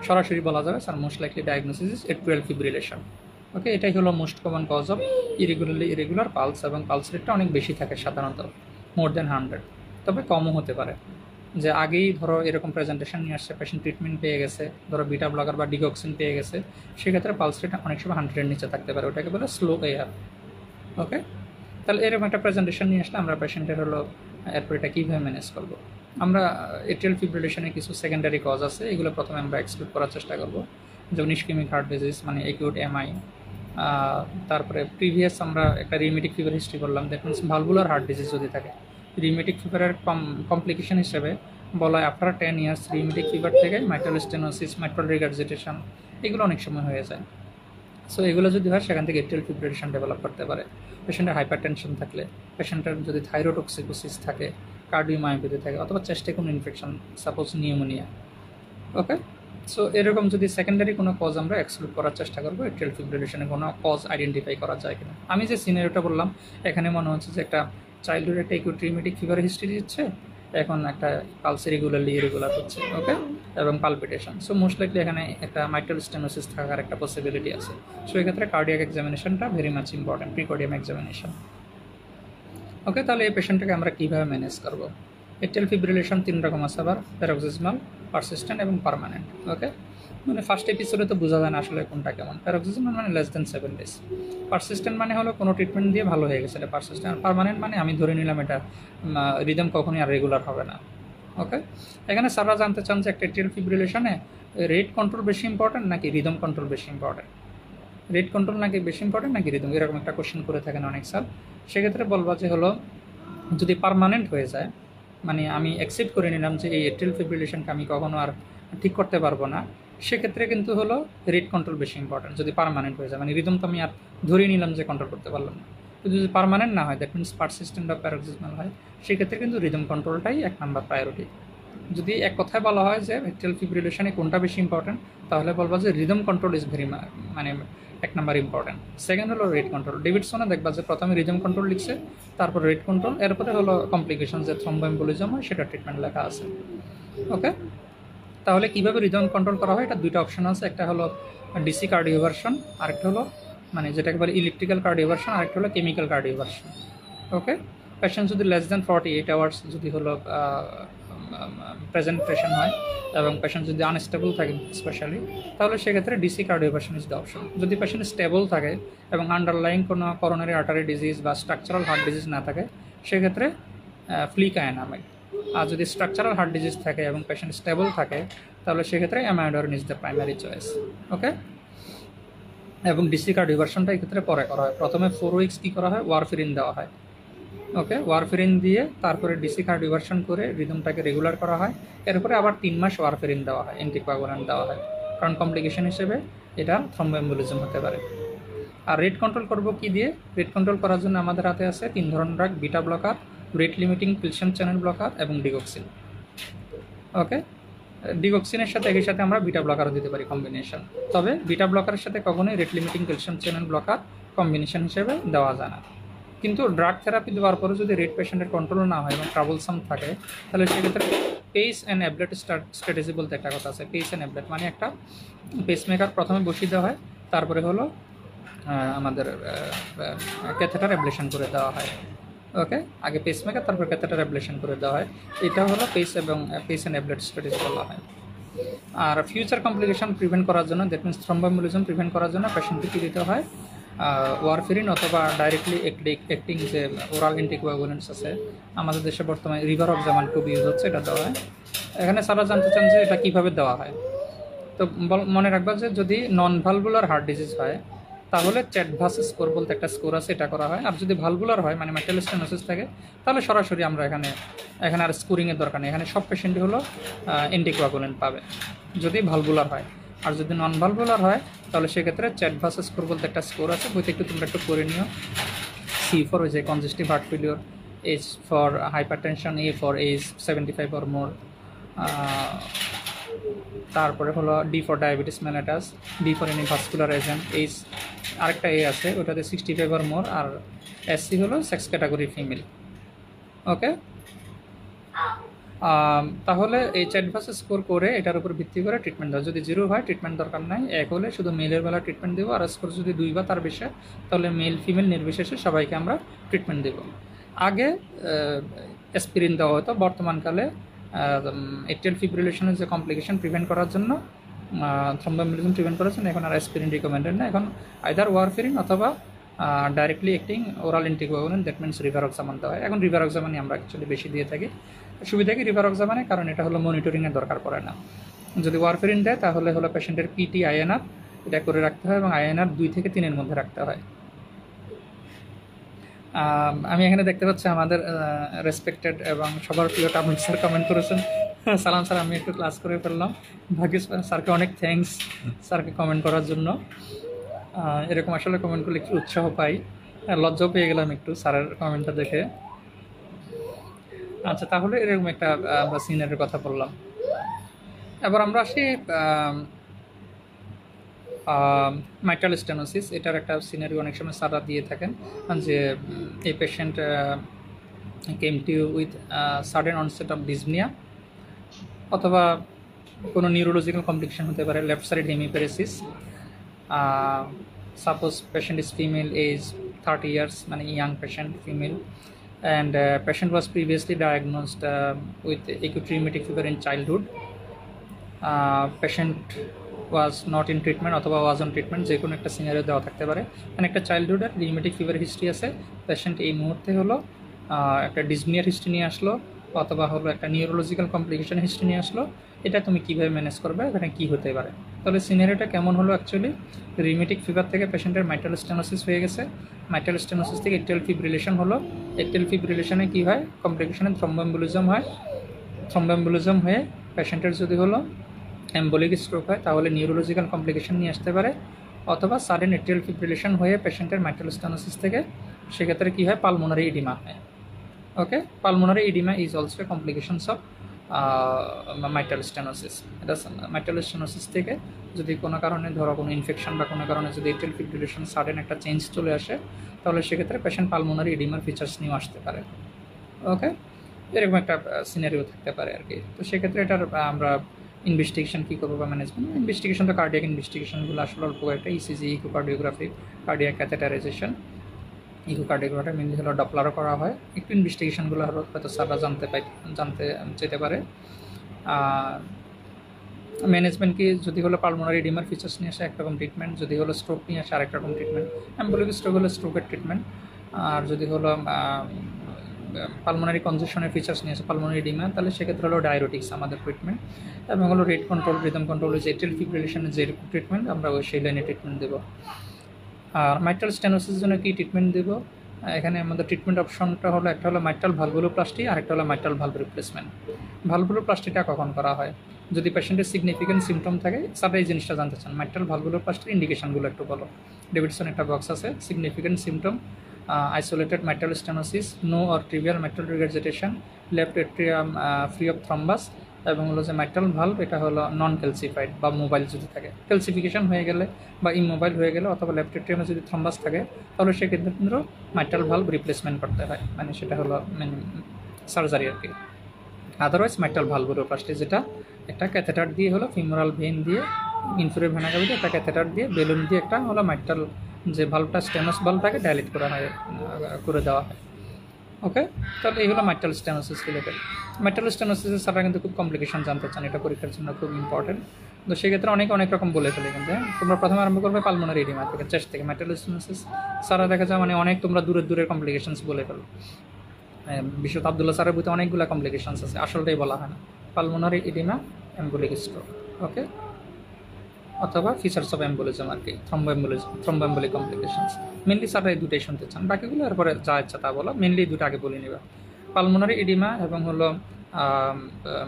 সরাসরি বলা যাবে sir most likely diagnosis is atrial fibrillation. Okay, এটাই হলো most common cause of irregular pulse, এবং পালস রেটটা অনেক বেশি থাকে সাধারণত, মোর দেন 100, তবে কমও হতে পারে। যে আগেই ধরো এরকম প্রেজেন্টেশন নিয়ে আসছে, পেশেন্ট ট্রিটমেন্ট পেয়ে গেছে, ধরো বিটা ব্লকার বা ডিগক্সিন পেয়ে গেছে, সেক্ষেত্রে পালস রেট অনেক সময় 100-এর নিচে থাকতে পারে, ওটাকে বলে স্লো এআর। ওকে, তাহলে এরকম একটা প্রেজেন্টেশন নিয়ে আসলে আমরা পেশেন্টের হলো এরপর এটা কীভাবে ম্যানেজ করবো। আমরা এট্রিয়াল ফিব্রিলেশনের কিছু সেকেন্ডারি কজ আছে, এগুলো প্রথমে আমরা এক্সক্লুড করার চেষ্টা করবো, যেমন ইসকেমিক হার্ট ডিজিজ, মানে একিউট এমআই। তারপরে প্রিভিয়াস আমরা একটা রিউমেটিক ফিভার হিস্ট্রি করলাম, that means valvular heart disease যদি থাকে। রিউমেটিক ফিভারের কমপ্লিকেশন হিসেবে বলা হয় আফটার 10 ইয়ার্স রিউমেটিক ফিভার থেকে মাইট্রাল স্টেনোসিস, মাইট্রাল রিগার্জিটেশন, এগুলো অনেক সময় হয়ে যায়। সো এগুলো যদি হয় সেখান থেকে এট্রিয়াল ফিব্রিলেশন ডেভেলপ করতে পারে। পেশেন্টের হাইপারটেনশন থাকলে, পেশেন্টের যদি থাইরোটক্সিকোসিস থাকে, কার্ডিওমায়োপ্যাথি থাকে, অথবা চেস্টে কোনো ইনফেকশন, সাপোজ নিউমোনিয়া। ওকে, সো এরকম যদি সেকেন্ডারি কোনো কজ আমরা এক্সক্লুড করার চেষ্টা করবো, এট্রিয়াল ফিব্রিলেশনের কোনো কজ আইডেন্টিফাই করা যায় কিনা। আমি যে সিনারিওটা বললাম, এখানে মনে হচ্ছে যে একটা চাইল্ডহুড একটা একিউট রিউমেটিক ফিভার হিস্ট্রি দিচ্ছে, এখন একটা পালস ইরেগুলার হচ্ছে। ওকে, এবং পালপিটেশন, সো মোস্ট লাইকলি এখানে একটা মাইট্রাল স্টেনোসিস থাকার একটা পসিবিলিটি আছে। সো এক্ষেত্রে কার্ডিয়াক এক্সামিনেশনটা very much important, precordium examination. Okay, তাহলে এই পেশেন্টটাকে আমরা কীভাবে ম্যানেজ করবো। এট্রিয়াল ফিব্রিলেশন 3 রকম আছে আবার, প্যারক্সিসমাল, পারসিস্টেন্ট এবং পার্মানেন্ট। ওকে, মানে ফার্স্ট এপিসোডে তো বোঝা যায় না আসলে কোনটা কেমন। প্যারক্সিসমাল মানে less than 7 days, পারসিস্টেন্ট মানে হলো কোনো ট্রিটমেন্ট দিয়ে ভালো হয়ে গেছে, এটা পারসিস্টেন্ট। আর পার্মানেন্ট মানে আমি ধরে নিলাম এটা রিদম কখনোই আর রেগুলার হবে না। ওকে, এখানে স্যাররা জানতে চান যে একটা এট্রিয়াল ফিব্রিলেশনে রেট কন্ট্রোল বেশি ইম্পর্ট্যান্ট নাকি রিদম কন্ট্রোল বেশি ইম্পর্ট্যান্ট, রেট কন্ট্রোল নাকি বেশি ইম্পর্ট্যান্ট নাকি রিদম, এরকম একটা কোশ্চেন করে থাকেন অনেক স্যার। সেক্ষেত্রে বলবা যে হলো যদি পার্মানেন্ট হয়ে যায়, মানে আমি অ্যাকসেপ্ট করে নিলাম যে এই এট্রিয়াল ফিব্রিলেশনকে আমি কখনো আর ঠিক করতে পারবো না, সেক্ষেত্রে কিন্তু হলো রেট কন্ট্রোল বেশি ইম্পর্ট্যান্ট। যদি পার্মানেন্ট হয়ে যায়, মানে রিদম তো আমি আর ধরেই নিলাম যে কন্ট্রোল করতে পারলাম না, কিন্তু যদি পার্মানেন্ট না হয়, দ্যাট মিনস পারসিস্টেন্ট বা প্যারক্সিসমাল হয়, সেক্ষেত্রে কিন্তু রিদম কন্ট্রোলটাই 1 নাম্বার প্রায়োরিটি। যদি এক কথায় বলা হয় যে এট্রিয়াল ফিব্রিলেশনে কোনটা বেশি ইম্পর্ট্যান্ট, তাহলে বলবো যে রিদম কন্ট্রোল ইজ ভেরি মানে 1 নাম্বার ইম্পর্ট্যান্ট। সেকেন্ড হলো রেট কন্ট্রোল। ডেভিডসনে দেখবা যে প্রথমে রিদম কন্ট্রোল লিখছে, তারপর রেট কন্ট্রোল, এরপরে হলো কমপ্লিকেশন যে থ্রম্বোএম্বোলিজম হয় সেটা ট্রিটমেন্ট লেখা আছে। ওকে, তাহলে কীভাবে রিদম কন্ট্রোল করা হয়, এটা দুইটা অপশন আছে, একটা হলো ডিসি কার্ডিওভার্সন, আরেকটা হলো মানে যেটাকে বলে ইলেকট্রিক্যাল কার্ডিওভার্সন, আরেকটা হলো কেমিক্যাল কার্ডিওভার্সন। ওকে, পেশেন্ট যদি লেস দ্যান 48 আওয়ার্স যদি হলো প্রেজেন্টেশন হয় এবং পেশেন্ট যদি আনস্টেবল থাকে স্পেশালি, তাহলে সেক্ষেত্রে DC cardioversion is the option. যদি পেশেন্ট স্টেবল থাকে এবং আন্ডারলাইং কোনো করোনারি আর্টারি ডিজিজ বা স্ট্রাকচারাল হার্ট ডিজিজ না থাকে, সেক্ষেত্রে ফ্লিকায়ানামাইড। আর যদি স্ট্রাকচারাল হার্ট ডিজিজ থাকে এবং পেশেন্ট স্টেবল থাকে, তাহলে সেক্ষেত্রে অ্যামাইডোরিন ইজ দ্য প্রাইমারি চয়েস। ওকে, এবং ডিসি কার্ডিওভার্সনটা এক্ষেত্রে পরে করা হয়। প্রথমে 4 উইকস কী করা হয়, ওয়ারফেরিন দেওয়া হয়। ওকে, ওয়ারফেরিন দিয়ে তারপরে ডিসি কার্ডিওভার্সন করে রিদমটাকে রেগুলার করা হয়। এরপরে আবার 3 মাস ওয়ারফেরিন দেওয়া হয়, অ্যান্টিকোয়াগুল্যান্ট দেওয়া হয়, কারণ কমপ্লিকেশন হিসেবে এটা থ্রম্বোএম্বোলিজম হতে পারে। আর রেট কন্ট্রোল করব কি দিয়ে? রেট কন্ট্রোল করার জন্য আমাদের হাতে আছে 3 ধরনের drug, beta blocker, rate limiting calcium channel blocker এবং ডিগক্সিন। ওকে, ডিগক্সিনের সাথে একই সাথে আমরা বিটা ব্লকারও দিতে পারি কম্বিনেশন, তবে বিটা ব্লকারের সাথে কখনোই rate limiting calcium channel blocker combination হিসেবে দেওয়া যায় না। কিন্তু ড্রাগ থেরাপি দেওয়ার পরে যদি রেট পেশেন্টের কন্ট্রোল না হয় এবং ট্রাবলসাম থাকে, তাহলে সেক্ষেত্রে পেস অ্যান্ড অ্যাবলেট স্ট্র্যাটেজি বলতে একটা কথা আছে। পেস অ্যান্ড অ্যাবলেট মানে একটা পেসমেকার প্রথমে বসিয়ে দেওয়া হয়, তারপরে হলো আমাদের ক্যাথেটার অ্যাবলেশন করে দেওয়া হয়। ওকে, আগে পেসমেকার তারপর ক্যাথেটার অ্যাবলেশন করে দেওয়া হয়, এটা হলো পেস অ্যান্ড অ্যাবলেট স্ট্র্যাটেজি বলা হয়। আর ফিউচার কমপ্লিকেশন প্রিভেন্ট করার জন্য, দ্যাট মিনস থ্রম্বোএম্বোলিজম প্রিভেন্ট করার জন্য পেশেন্টকে কী দিতে হয়, ওয়ারফেরিন অথবা ডাইরেক্টলি অ্যাক্টিং যে ওরাল অ্যান্টিকোয়াগুলেন্টস আছে, আমাদের দেশে বর্তমানে রিভারক্সামান খুব ইউজ হচ্ছে, এটা দেওয়া হয়। এখানে সারা জানতে চান যে এটা কীভাবে দেওয়া হয়। তো মনে রাখবা যে যদি নন ভালভুলার হার্ট ডিজিজ হয়, তাহলে চ্যাটভাস স্কোর বলতে একটা স্কোর আছে, এটা করা হয়। আর যদি ভালভুলার হয় মানে মেটাল স্টেনোসিস থাকে, তাহলে সরাসরি আমরা এখানে আর স্কোরিংয়ের দরকার নেই, এখানে সব পেশেন্টই হলো অ্যান্টিকোয়াগুলেন্ট পাবে যদি ভালভুলার হয়। আর যদি নন ভালভুলার হয়, তাহলে সেক্ষেত্রে চ্যাটভাস স্কোর বলতে একটা স্কোর আছে, বইতে একটু তোমরা একটু করে নিও। সি ফর ওই যে congestive heart failure, H for hypertension, A for age 75 or more, তারপরে হলো D for diabetes মেলাটাস, D for any vascular agent, H আরেকটা এ আছে ওটাতে 65 or more, আর এসসি হলো সেক্স ক্যাটাগরি ফিমেল। ওকে, তাহলে এই চ্যাটভাস স্কোর করে এটার উপর ভিত্তি করে ট্রিটমেন্ট দেওয়া। যদি 0 হয় ট্রিটমেন্ট দরকার নাই, 1 হলে শুধু মেলের বেলা ট্রিটমেন্ট দেবো, আর স্কোর যদি 2 বা তার বেশি তাহলে মেল ফিমেল নির্বিশেষে সবাইকে আমরা ট্রিটমেন্ট দেবো। আগে অ্যাসপিরিন দেওয়া হতো, বর্তমানকালে এট্রিয়াল ফিব্রিলেশনের যে কমপ্লিকেশন প্রিভেন্ট করার জন্য, থ্রম্বোএম্বোলিজম প্রিভেন্ট করার জন্য এখন আর অ্যাসপিরিন রিকমেন্ডেড না, এখন আইদার ওয়ারফেরিন অথবা directly acting oral anticoagulant, that means rivaroxaban দেওয়া হয়। এখন রিভারক্সামানই আমরা অ্যাকচুয়ালি বেশি দিয়ে থাকি। সুবিধা কি রিভারক্সামানে, কারণ এটা হলো মনিটরিংয়ের দরকার পড়ে না। যদি ওয়ারফেরিন দেয় তাহলে হলো পেশেন্টের পিটি আইএনআর এটা করে রাখতে হয় এবং আইএনআর 2 থেকে 3-এর মধ্যে রাখতে হয়। আমি এখানে দেখতে পাচ্ছি আমাদের রেসপেক্টেড এবং সবার প্রিয় তামিল স্যার কমেন্ট করেছেন। সালাম স্যার, আমি একটু ক্লাস করে ফেললাম। ভাগ্যিস স্যারকে অনেক থ্যাঙ্কস স্যারকে কমেন্ট করার জন্য। এরকম আসলে কমেন্ট করলে একটু উৎসাহ পাই, লজ্জাও পেয়ে গেলাম একটু স্যারের কমেন্টটা দেখে। আচ্ছা, তাহলে এরকম একটা আমরা সিনারির কথা বললাম। এবার আমরা আসি মাইট্রাল স্টেনোসিস, এটার একটা সিনারি অনেক সময় স্যাররা দিয়ে থাকেন যে এই patient came to with sudden onset of dyspnoea, অথবা কোনো নিউরোলজিক্যাল কমপ্লিকেশন হতে পারে, left side hemiparesis. Suppose patient is female, age 30 years, মানে young patient female, and patient was previously diagnosed with acute rheumatic fever in childhood. Patient was not in treatment অথবা was on treatment, যে কোনো একটা scenario দেওয়া থাকতে পারে। মানে একটা চাইল্ডহুডের রিউমেটিক ফিভার হিস্ট্রি আছে, পেশেন্ট এই মুহূর্তে হলো একটা ডিসনিয়ার হিস্ট্রি নিয়ে আসলো, অথবা হলো একটা নিউরোলজিক্যাল কমপ্লিকেশন হিস্ট্রি নিয়ে আসলো, এটা তুমি কীভাবে ম্যানেজ করবে, এখানে কী হতে পারে। তাহলে সিনারিওটা কেমন হলো? অ্যাকচুয়ালি রিউমেটিক ফিভার থেকে পেশেন্টের মাইট্রাল স্টেনোসিস হয়ে গেছে, মাইট্রাল স্টেনোসিস থেকে এট্রিয়াল ফিব্রিলেশন হলো, এট্রিয়াল ফিব্রিলেশনে কী হয়, কমপ্লিকেশনে থ্রম্বোএম্বোলিজম হয়, থ্রম্বোএম্বোলিজম হয়ে পেশেন্টের যদি হলো এম্বোলিক স্ট্রোক হয় তাহলে নিউরোলজিক্যাল কমপ্লিকেশন নিয়ে আসতে পারে, অথবা সাডেন এট্রিয়াল ফিব্রিলেশন হয়ে পেশেন্টের মাইট্রাল স্টেনোসিস থেকে সেক্ষেত্রে কী হয়, পালমোনারি ইডিমা হয়। Okay, pulmonary oedema is also complications of mitral stenosis. এটা মাইট্রাল স্টেনোসিস থেকে যদি কোনো কারণে ধরো কোনো ইনফেকশন বা কোনো কারণে যদি এট্রিয়াল ফিব্রিলেশন সাডেন একটা চেঞ্জ চলে আসে তাহলে সেক্ষেত্রে পেশেন্ট পালমোনারি ইডিমার ফিচার্স নিয়েও আসতে পারে। ওকে, এরকম একটা সিনারিও থাকতে পারে আর কি। তো সেক্ষেত্রে এটার আমরা ইনভেস্টিগেশন কী করবো বা ম্যানেজমেন্ট, ইনভেস্টিগেশন তো কার্ডিয়াক ইনভেস্টিগেশনগুলো আসলে অল্প একটা ECG, echocardiography, cardiac catheterisation, echocardiography mainly হলো ডপলারও করা হয়, একটু ইনভেস্টিগেশনগুলো হয়তো স্যাররা জানতে যেতে পারে। ম্যানেজমেন্ট কি, যদি হলো পালমোনারি ইডিমার ফিচার্স নিয়ে আসে একরকম ট্রিটমেন্ট, যদি হলো স্ট্রোক নিয়ে আসে আরেক রকম ট্রিটমেন্ট, এম্বোলিক স্ট্রোক হলো স্ট্রোকের ট্রিটমেন্ট, আর যদি হলো পালমোনারি কনজেশনের ফিচার্স নিয়ে আসে পালমোনারি ইডিমা তাহলে সেক্ষেত্রে হলো ডায়োরেটিক্স আমাদের ট্রিটমেন্ট, এবং হলো রেট কন্ট্রোল, রিদম কন্ট্রোল, যে এট্রিয়াল ফিব্রিলেশনের যে ট্রিটমেন্ট আমরা ওই সেই লাইনে ট্রিটমেন্ট দেবো। আর মাইট্রাল স্টেনোসিসের জন্য কী ট্রিটমেন্ট দেবো, এখানে আমাদের ট্রিটমেন্ট অপশনটা হলো একটা হলো মাইট্রাল ভালভুলোপ্লাস্টি আর একটা হলো মাইট্রাল ভালভ রিপ্লেসমেন্ট। ভালভুলোপ্লাস্টিটা কখন করা হয়, যদি পেশেন্টের সিগনিফিকেন্ট সিমটম থাকে। স্যার এই জিনিসটা জানতে চান, মাইট্রাল ভালভুলোপ্লাস্টির ইন্ডিকেশনগুলো একটু বলো। ডেভিডসন একটা বক্স আছে, significant symptom, isolated mitral stenosis, no or trivial mitral regurgitation, left atrium free of thrombus, এবং হলো যে মাইট্রাল ভালভ এটা হলো নন ক্যালসিফাইড বা মোবাইল যদি থাকে, ক্যালসিফিকেশন হয়ে গেলে বা ইমোবাইল হয়ে গেলে অথবা লেফট এট্রিয়ামে যদি থ্রম্বাস থাকে তাহলে সেক্ষেত্রে কিন্তু মাইট্রাল ভালভ রিপ্লেসমেন্ট করতে হয়, মানে সেটা হলো সার্জারি আর কি। আদারওয়াইজ মাইট্রাল ভালভুলোপ্লাস্টি যেটা একটা ক্যাথেটার দিয়ে হলো ফিমোরাল ভেইন দিয়ে ইনফেরিয়র ভেনা ক্যাভিটি একটা ক্যাথেটার দিয়ে বেলুন দিয়ে একটা হলো মাইট্রাল যে ভালভটা স্টেনোস ভালভটাকে ডাইলেট করে দেওয়া হয়। ওকে, তাহলে এই হলো মাইট্রাল স্টেনোসিস রিলেটেড। মাইট্রাল স্টেনোসিসের সারা কিন্তু খুব কমপ্লিকেশন জানতে চান, এটা পরীক্ষার জন্য খুব ইম্পর্টেন্ট। তো সেক্ষেত্রে অনেক রকম বলে ফেলে কিন্তু, তোমরা প্রথমে আরম্ভ করবে পালমোনারি ইডিমা থেকে, চেস্ট থেকে। মাইট্রাল স্টেনোসিস সারা দেখা যায় মানে অনেক তোমরা দূরের কমপ্লিকেশনস বলে ফেলো। বিশ্বত আবদুল্লাহ স্যারের বইতে অনেকগুলো কমপ্লিকেশনস আছে, আসলটাই বলা হয় না। পালমোনারি ইডিমা, এম্বোলিক স্ট্রোক, ওকে, অথবা ফিচার্স অফ এম্বোলিজম আর কি, থ্রম্বোএম্বোলিক কমপ্লিকেশনস। মেনলি স্যাররা এই দুটাই শুনতে চান, বাকিগুলো এরপরে যা ইচ্ছা তা বলো, মেনলি দুটো আগে বলে নেবা। পালমোনারি ইডিমা এবং হলো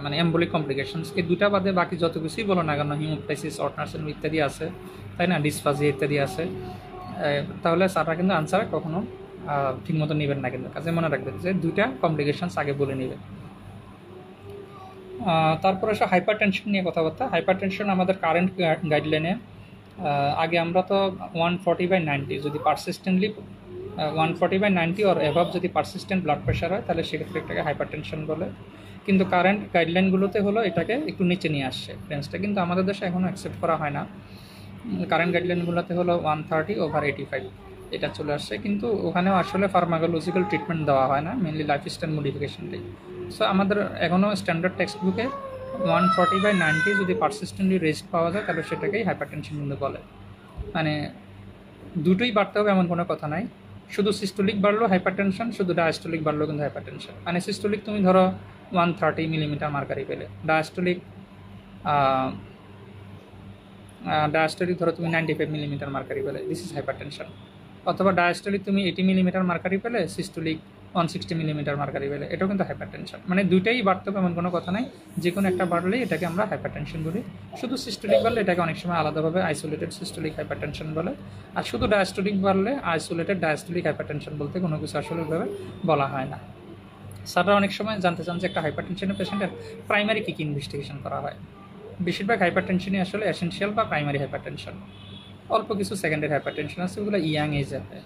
মানে এম্বোলিক কমপ্লিকেশনস, এই দুটা বাদে বাকি যত কিছুই বলো না কেন, হিমোপ্টাইসিস, অর্টনার্সেন ইত্যাদি আছে, তাই না, ডিসফাজি ইত্যাদি আছে, তাহলে স্যাররা কিন্তু আনসার কখনো ঠিকমতো নেবেন না, কিন্তু কাজে মনে রাখবেন যে দুইটা কমপ্লিকেশনস আগে বলে নেবে। তারপরে আসলে হাইপার টেনশন নিয়ে কথাবার্তা। হাইপার টেনশন আমাদের কারেন্ট গাইডলাইনে আগে আমরা তো 140/90 যদি পারসিস্টেন্টলি 140/90 অর অ্যাভাব যদি পারসিস্টেন্ট ব্লাড প্রেশার হয় তাহলে সেক্ষেত্রে এটাকে হাইপার টেনশন বলে, কিন্তু কারেন্ট গাইডলাইনগুলোতে হলো এটাকে একটু নিচে নিয়ে আসছে রেঞ্জটা, কিন্তু আমাদের দেশে এখনও অ্যাকসেপ্ট করা হয় না। কারেন্ট গাইডলাইনগুলোতে হলো 130/85 এটা চলে আসছে, কিন্তু ওখানেও আসলে ফার্মাকোলজিক্যাল ট্রিটমেন্ট দেওয়া হয় না, মেনলি লাইফস্টাইল মডিফিকেশনটাই। সো আমাদের এখনও স্ট্যান্ডার্ড টেক্সট বুকে 140/90 যদি পারসিস্টেন্টলি রেস্ট পাওয়া যায় তাহলে সেটাকেই হাইপার টেনশন কিন্তু বলে। মানে দুটোই বাড়তে হবে এমন কোনো কথা নাই, শুধু সিস্টোলিক বাড়লেও হাইপার টেনশন, শুধু ডায়াস্টোলিক বাড়লেও কিন্তু হাইপার টেনশন। মানে সিস্টোলিক তুমি ধরো 130 মিলিমিটার মার্কারি পেলে, ডায়াস্টোলিক ধরো তুমি 95 মিলিমিটার মার্কারি পেলে, দিস ইজ হাইপার টেনশন। অথবা ডায়াস্টোলিক তুমি 80 মিলিমিটার মার্কারি পেলে, সিস্টোলিক 160 মিলিমিটার মার্কারি পেলে, এটাও কিন্তু হাইপার টেনশন। মানে দুইটাই বাড়তে হবে এমন কোনো কথা নাই, যে কোনো একটা বাড়লেই এটাকে আমরা হাইপার টেনশন বলি। শুধু সিস্টোলিক বাড়লে এটাকে অনেক সময় আলাদাভাবে আইসোলেটেড সিস্টোলিক হাইপার টেনশন বলে, আর শুধু ডায়াস্টোলিক বাড়লে আইসোলেটেড ডায়াস্টোলিক হাইপার টেনশন বলতে কোনো কিছু আসলেভাবে বলা হয় না। স্যাররা অনেক সময় জানতে চান যে একটা হাইপার টেনশনের পেশেন্টের প্রাইমারি কী ইনভেস্টিগেশন করা হয়। বেশিরভাগ হাইপার টেনশনই আসলে এসেনশিয়াল বা প্রাইমারি হাইপার টেনশন, অল্প কিছু সেকেন্ডারি হাইপার টেনশন আছে, ওগুলো ইয়াং এজে হয়।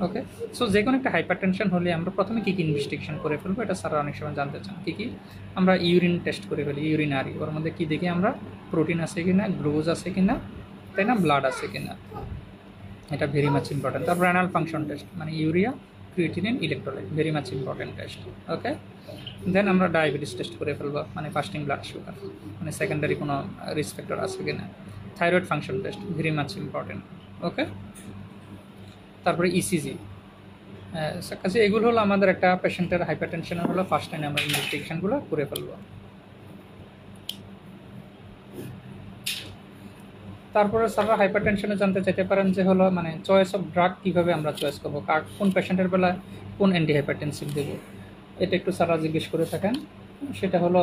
ওকে, সো যে কোনো একটা হাইপার টেনশন হলে আমরা প্রথমে কী ইনভেস্টিগেশন করে ফেলবো, এটা স্যাররা অনেক সময় জানতে চান। কী আমরা ইউরিন টেস্ট করে ফেলি, ইউরিনারি, ওর মধ্যে কী দেখি আমরা, প্রোটিন আছে কি না, গ্লুকোজ আছে কি না, তাই না, ব্লাড আছে কি না, এটা ভেরি মাচ ইম্পর্টেন্ট। তারপর রেনাল ফাংশন টেস্ট, মানে urea, creatinine, electrolyte, very much important test. Okay, then আমরা ডায়াবেটিস টেস্ট করে ফেলবো, মানে ফাস্টিং ব্লাড সুগার, মানে সেকেন্ডারি কোনো রিস্ক ফ্যাক্টর আছে কি না। Thyroid function test, very much important. Okay, তারপরে ইসিজি, কাজে এগুলো হলো আমাদের একটা পেশেন্টের হাইপারটেনশনের হলো ফার্স্ট টাইম আমরা ইনভেস্টিগেশনগুলো করে ফেলবো। তারপরে স্যাররা হাইপারটেনশনে জানতে চাইতে পারেন যে হলো মানে চয়েস অফ ড্রাগ কীভাবে আমরা চয়েস করবো, কোন পেশেন্টের বেলায় কোন অ্যান্টি হাইপারটেনসিভ দেবো, এটা একটু স্যাররা জিজ্ঞেস করে থাকেন। সেটা হলো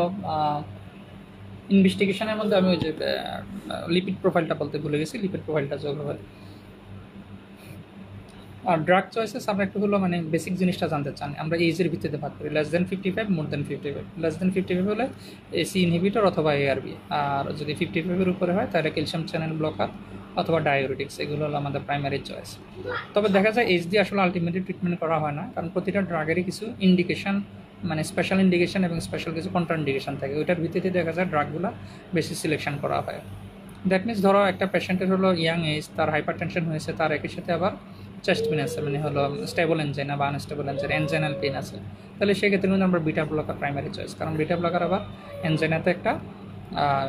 ইনভেস্টিগেশনের মধ্যে আমি ওই যে লিপিড প্রোফাইলটা বলতে ভুলে গেছি, লিপিড প্রোফাইলটা যেভাবে। আর ড্রাগ চয়েসেস আমরা একটু হলো মানে বেসিক জিনিসটা জানতে চান, আমরা এজের ভিত্তিতে ভাগ করি, লেস দেন 55, মোর দেন 55। লেস দেন 55 হলে এসি ইনহিবিটর অথবা এআরবি, আর যদি 55-এর উপরে হয় তাহলে ক্যালসিয়াম চ্যানেল ব্লকার অথবা ডায়োরেটিক্স, এগুলো হলো আমাদের প্রাইমারি চয়েস। তবে দেখা যায় এইচ দিয়ে আসলে আলটিমেটলি ট্রিটমেন্ট করা হয় না, কারণ প্রতিটা ড্রাগেরই কিছু ইন্ডিকেশন মানে স্পেশাল ইন্ডিকেশন এবং স্পেশাল কিছু কন্ট্রাইন্ডিকেশন থাকে, ওইটার ভিত্তিতে দেখা যায় ড্রাগগুলো বেশি সিলেকশন করা হয়। দ্যাট মিনস ধরো একটা পেশেন্টের হলো ইয়াং এজ, তার হাইপার টেনশন হয়েছে, তার একই সাথে আবার চেস্ট পেন আছে, মানে হলো স্টেবল এনজাইনা বা আনস্টেবল এনজাইনাল পেন আছে, তাহলে সেক্ষেত্রে কিন্তু আমরা বিটা ব্লকার প্রাইমারি চয়েস, কারণ বিটা ব্লকার আবার এনজাইনাতে একটা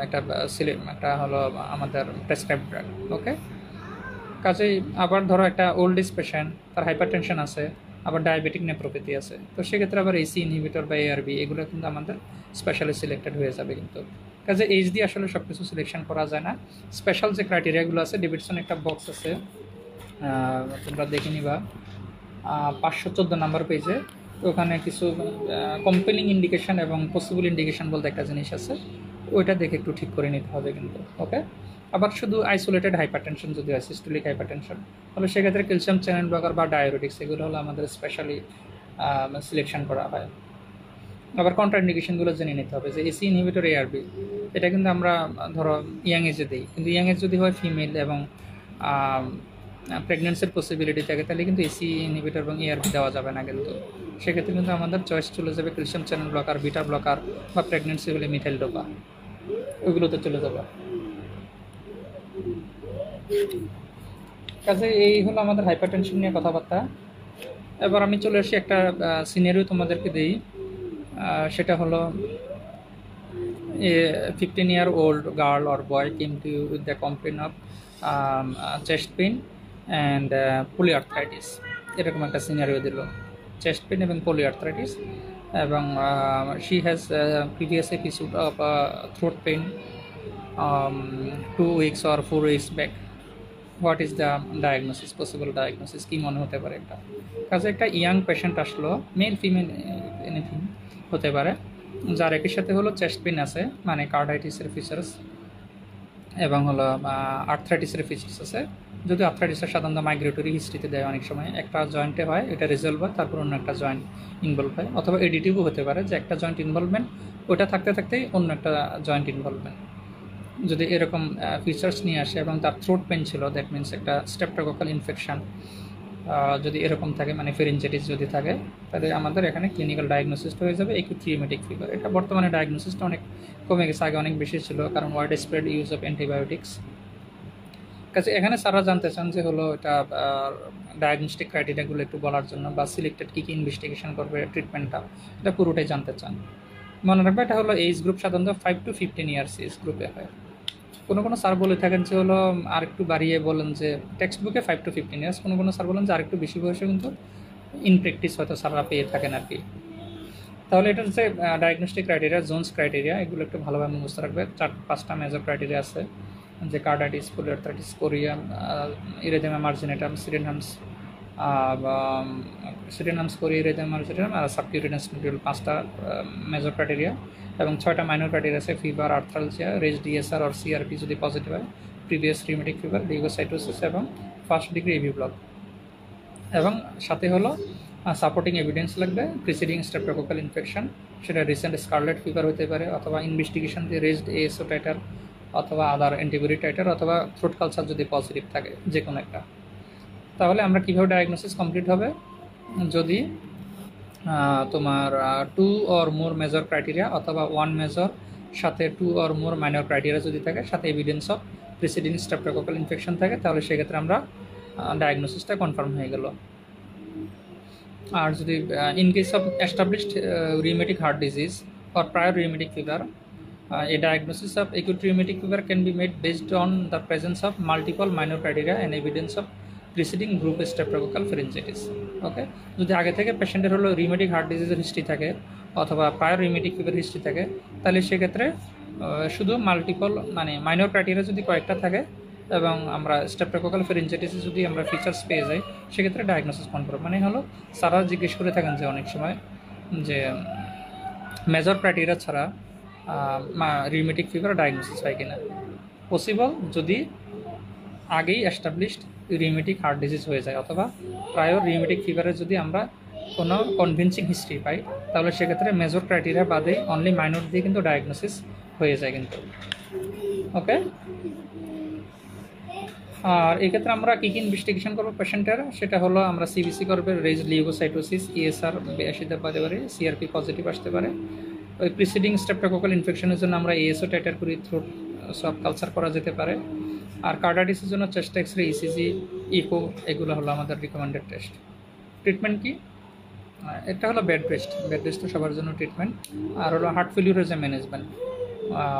একটা হলো আমাদের প্রেসক্রাইব ড্রাগ। ওকে, কাজেই আবার ধরো একটা ওল্ড এজ পেশেন্ট, তার হাইপার টেনশন আছে, আবার ডায়াবেটিক নেপ্রোপ্যাথি আছে, তো সেক্ষেত্রে আবার এসি ইনহিবিটর বা এআরবি এগুলো কিন্তু আমাদের স্পেশালি সিলেক্টেড হয়ে যাবে। কিন্তু কাজে এইচ দিয়ে আসলে সব কিছু সিলেকশন করা যায় না। স্পেশাল যে ক্রাইটেরিয়াগুলো আছে, ডেভিডসন একটা বক্স আছে, তোমরা দেখে নিবা 514 নাম্বার পেজে, তো ওখানে কিছু কম্পেলিং ইন্ডিকেশন এবং পসিবল ইন্ডিকেশন বলতে একটা জিনিস আছে, ওইটা দেখে একটু ঠিক করে নিতে হবে কিন্তু। ওকে, আবার শুধু আইসোলেটেড হাইপারটেনশন যদি হয়, সিস্টোলিক হাইপারটেনশন, তাহলে সেক্ষেত্রে ক্যালসিয়াম চ্যানেল ব্লকার বা ডায়োরেটিক্স এগুলো হলো আমাদের স্পেশালি সিলেকশন করা হয়। আবার কন্ট্রাইন্ডিকেশনগুলো জেনে নিতে হবে যে এসি ইনহিবিটর এআরবি এটা কিন্তু আমরা ধরো ইয়াং এজে দিই, কিন্তু ইয়াং এজ যদি হয় ফিমেল এবং প্রেগনেন্সির পসিবিলিটি থাকে, তাহলে কিন্তু এসি ইনহিবিটর এবং এআরবি দেওয়া যাবে না। কিন্তু সেক্ষেত্রে কিন্তু আমাদের চয়েস চলে যাবে calcium channel blocker, beta blocker, বা প্রেগনেন্সি হলে মিথাইল ডোপা, ওইগুলোতে চলে যাবে। কাজে এই হলো আমাদের হাইপারটেনশন নিয়ে কথাবার্তা। এবার আমি চলে আসি একটা সিনারিও তোমাদেরকে দিই, সেটা হলো a 15-year-old girl or boy came to you with the complaint of chest pain and polyarthritis, এরকম একটা সিনারিও দিল, চেস্ট পেন এবং polyarthritis, এবং she has previous episode of throat pain 2 weeks or 4 weeks back. What is the diagnosis, possible diagnosis কী মনে হতে পারে? একটা কাজে একটা ইয়াং পেশেন্ট আসলো, মেল ফিমেল এনিথিং হতে পারে, যার একই সাথে হলো চেস্ট পেন আছে, মানে কার্ডাইটিসের ফিচার্স, এবং হলো আর্থ্রাইটিসের ফিচার্স আছে। যদি আর্থ্রাইটিসের সাধারণত মাইগ্রেটরি হিস্ট্রিতে দেয়, অনেক সময় একটা জয়েন্টে হয়, এটা রিজলভ হয়, তারপর অন্য একটা জয়েন্ট ইনভলভ হয়, অথবা এডিটিভও হতে পারে যে একটা জয়েন্ট ইনভলভমেন্ট, ওটা থাকতে থাকতেই অন্য একটা জয়েন্ট ইনভলভমেন্ট। যদি এরকম ফিচার্স নিয়ে আসে এবং তার থ্রোট পেন ছিল, দ্যাট মিনস একটা স্ট্রেপ্টোককাল ইনফেকশন যদি এরকম থাকে, মানে ফেরিনজাইটিস যদি থাকে, তাহলে আমাদের এখানে ক্লিনিক্যাল ডায়াগনোসিসটা হয়ে যাবে একিউট রিউমেটিক ফিভার। এটা বর্তমানে ডায়াগনোসিসটা অনেক কমে গেছে, আগে অনেক বেশি ছিল, কারণ wide spread use of antibiotics. কাজে এখানে স্যাররা জানতে চান যে হলো এটা ডায়াগনস্টিক ক্রাইটেরিয়াগুলো একটু বলার জন্য, বা সিলেক্টেড কী কী ইনভেস্টিগেশন করবে, ট্রিটমেন্টটা, এটা পুরোটাই জানতে চান। মনে রাখবে এটা হলো এইজ গ্রুপ সাধারণত 5 to 15 ইয়ার্স এজ গ্রুপে হয়। কোনো স্যার বলে থাকেন যে হলো আর একটু বাড়িয়ে বলেন যে টেক্সট বুকে 5 to 15 ইয়ার্স, কোনো স্যার বলেন যে আর একটু বেশি বয়সে কিন্তু ইন প্র্যাকটিস হয়তো স্যাররা পেয়ে থাকেন আর কি। তাহলে এটার যে ডায়াগনস্টিক ক্রাইটেরিয়া, জোনস ক্রাইটেরিয়া, এগুলো একটু ভালোভাবে মুখস্থ রাখবে। 4-5টা মেজর ক্রাইটেরিয়া আছে, যে carditis, polyarthritis, chorea, erythema marginatum, Sydenham's chorea, erythema marginatum, আর সাবকিউটেনিয়াস নোডুল, 5টা মেজর ক্রাইটেরিয়া, এবং 6টা মাইনর ক্রাইটেরিয়া আছে, ফিভার, আর্থ্রালজিয়া, রেজ ডিএসআর আর সিআরপি যদি পজিটিভ হয়, প্রিভিয়াস রিউমেটিক ফিভার, লিউকোসাইটোসিস এবং ফার্স্ট ডিগ্রি এভি ব্লক, এবং সাথে হলো সাপোর্টিং এভিডেন্স লাগবে, প্রিসিডিং স্ট্রেপ্টোককাল ইনফেকশন, সেটা রিসেন্ট স্কারলেট ফিভার হতে পারে, অথবা ইনভেস্টিগেশন দিয়ে রেজড এএসও টাইটার, অথবা আদার অ্যান্টিবডি টাইটার, অথবা থ্রোট কালচার যদি পজিটিভ থাকে, যে কোনো একটা। তাহলে আমরা কীভাবে ডায়াগনোসিস কমপ্লিট হবে? যদি তোমার 2 or more মেজর ক্রাইটেরিয়া অথবা 1 মেজর সাথে 2 or more মাইনর ক্রাইটেরিয়া যদি থাকে, সাথে evidence of preceding streptococcal infection থাকে, তাহলে সেক্ষেত্রে আমরা ডায়াগনোসিসটা কনফার্ম হয়ে গেল। আর যদি in case of established rheumatic heart disease or prior rheumatic fever, a diagnosis of acute rheumatic fever can be made based on the presence of multiple minor criteria and evidence of preceding group streptococcal pharyngitis. Okay, যদি আগে থেকে পেশেন্টের হলো rheumatic heart ডিজিজের history থাকে অথবা prior rheumatic fever history থাকে, তাহলে সেক্ষেত্রে শুধু মাল্টিপল মানে মাইনর ক্রাইটেরিয়া যদি কয়েকটা থাকে এবং আমরা স্ট্রেপ্টোকোকাল ফ্যারিঞ্জাইটিসে যদি আমরা ফিচার্স পেয়ে যাই, সেক্ষেত্রে ডায়াগনোসিস কনফার্ম। মানে হলো সারা জিজ্ঞেস করে থাকেন যে অনেক সময় যে মেজর ক্রাইটেরিয়া ছাড়া রিউমেটিক ফিভার ডায়াগনোসিস হয় কিনা। পসিবল যদি আগেই এস্টাবলিশড রিউমেটিক হার্ট ডিজিজ হয়ে যায় অথবা প্রায়র রিউমেটিক ফিভারের যদি আমরা কোনো কনভিনসিং হিস্ট্রি পাই, তাহলে সেক্ষেত্রে মেজর ক্রাইটেরিয়া বাদে অনলি মাইনর দিয়ে কিন্তু ডায়াগনোসিস হয়ে যায় কিন্তু। ওকে, আর এক্ষেত্রে আমরা কী কী ইনভেস্টিগেশন করবো পেশেন্টের, সেটা হলো আমরা সিবিসি করবে, রেজ লিউকোসাইটোসিস, ইএসআর 82 পাতে পারে, সিআরপি পজিটিভ আসতে পারে। ওই প্রিসিডিং স্ট্রেপ্টোকোকাল ইনফেকশনের জন্য আমরা এএসও টাইটার করি, থ্রোট সব কালচার করা যেতে পারে। আর কার্ডাইটিসের জন্য চেস্ট এক্সরে, ইসিজি, ইকো, এগুলো হলো আমাদের রিকমেন্ডেড টেস্ট। ট্রিটমেন্ট কি? এটা হলো বেড রেস্ট, বেড রেস্ট তো সবার জন্য ট্রিটমেন্ট। আর হলো হার্ট ফেলিউরের যে ম্যানেজমেন্ট,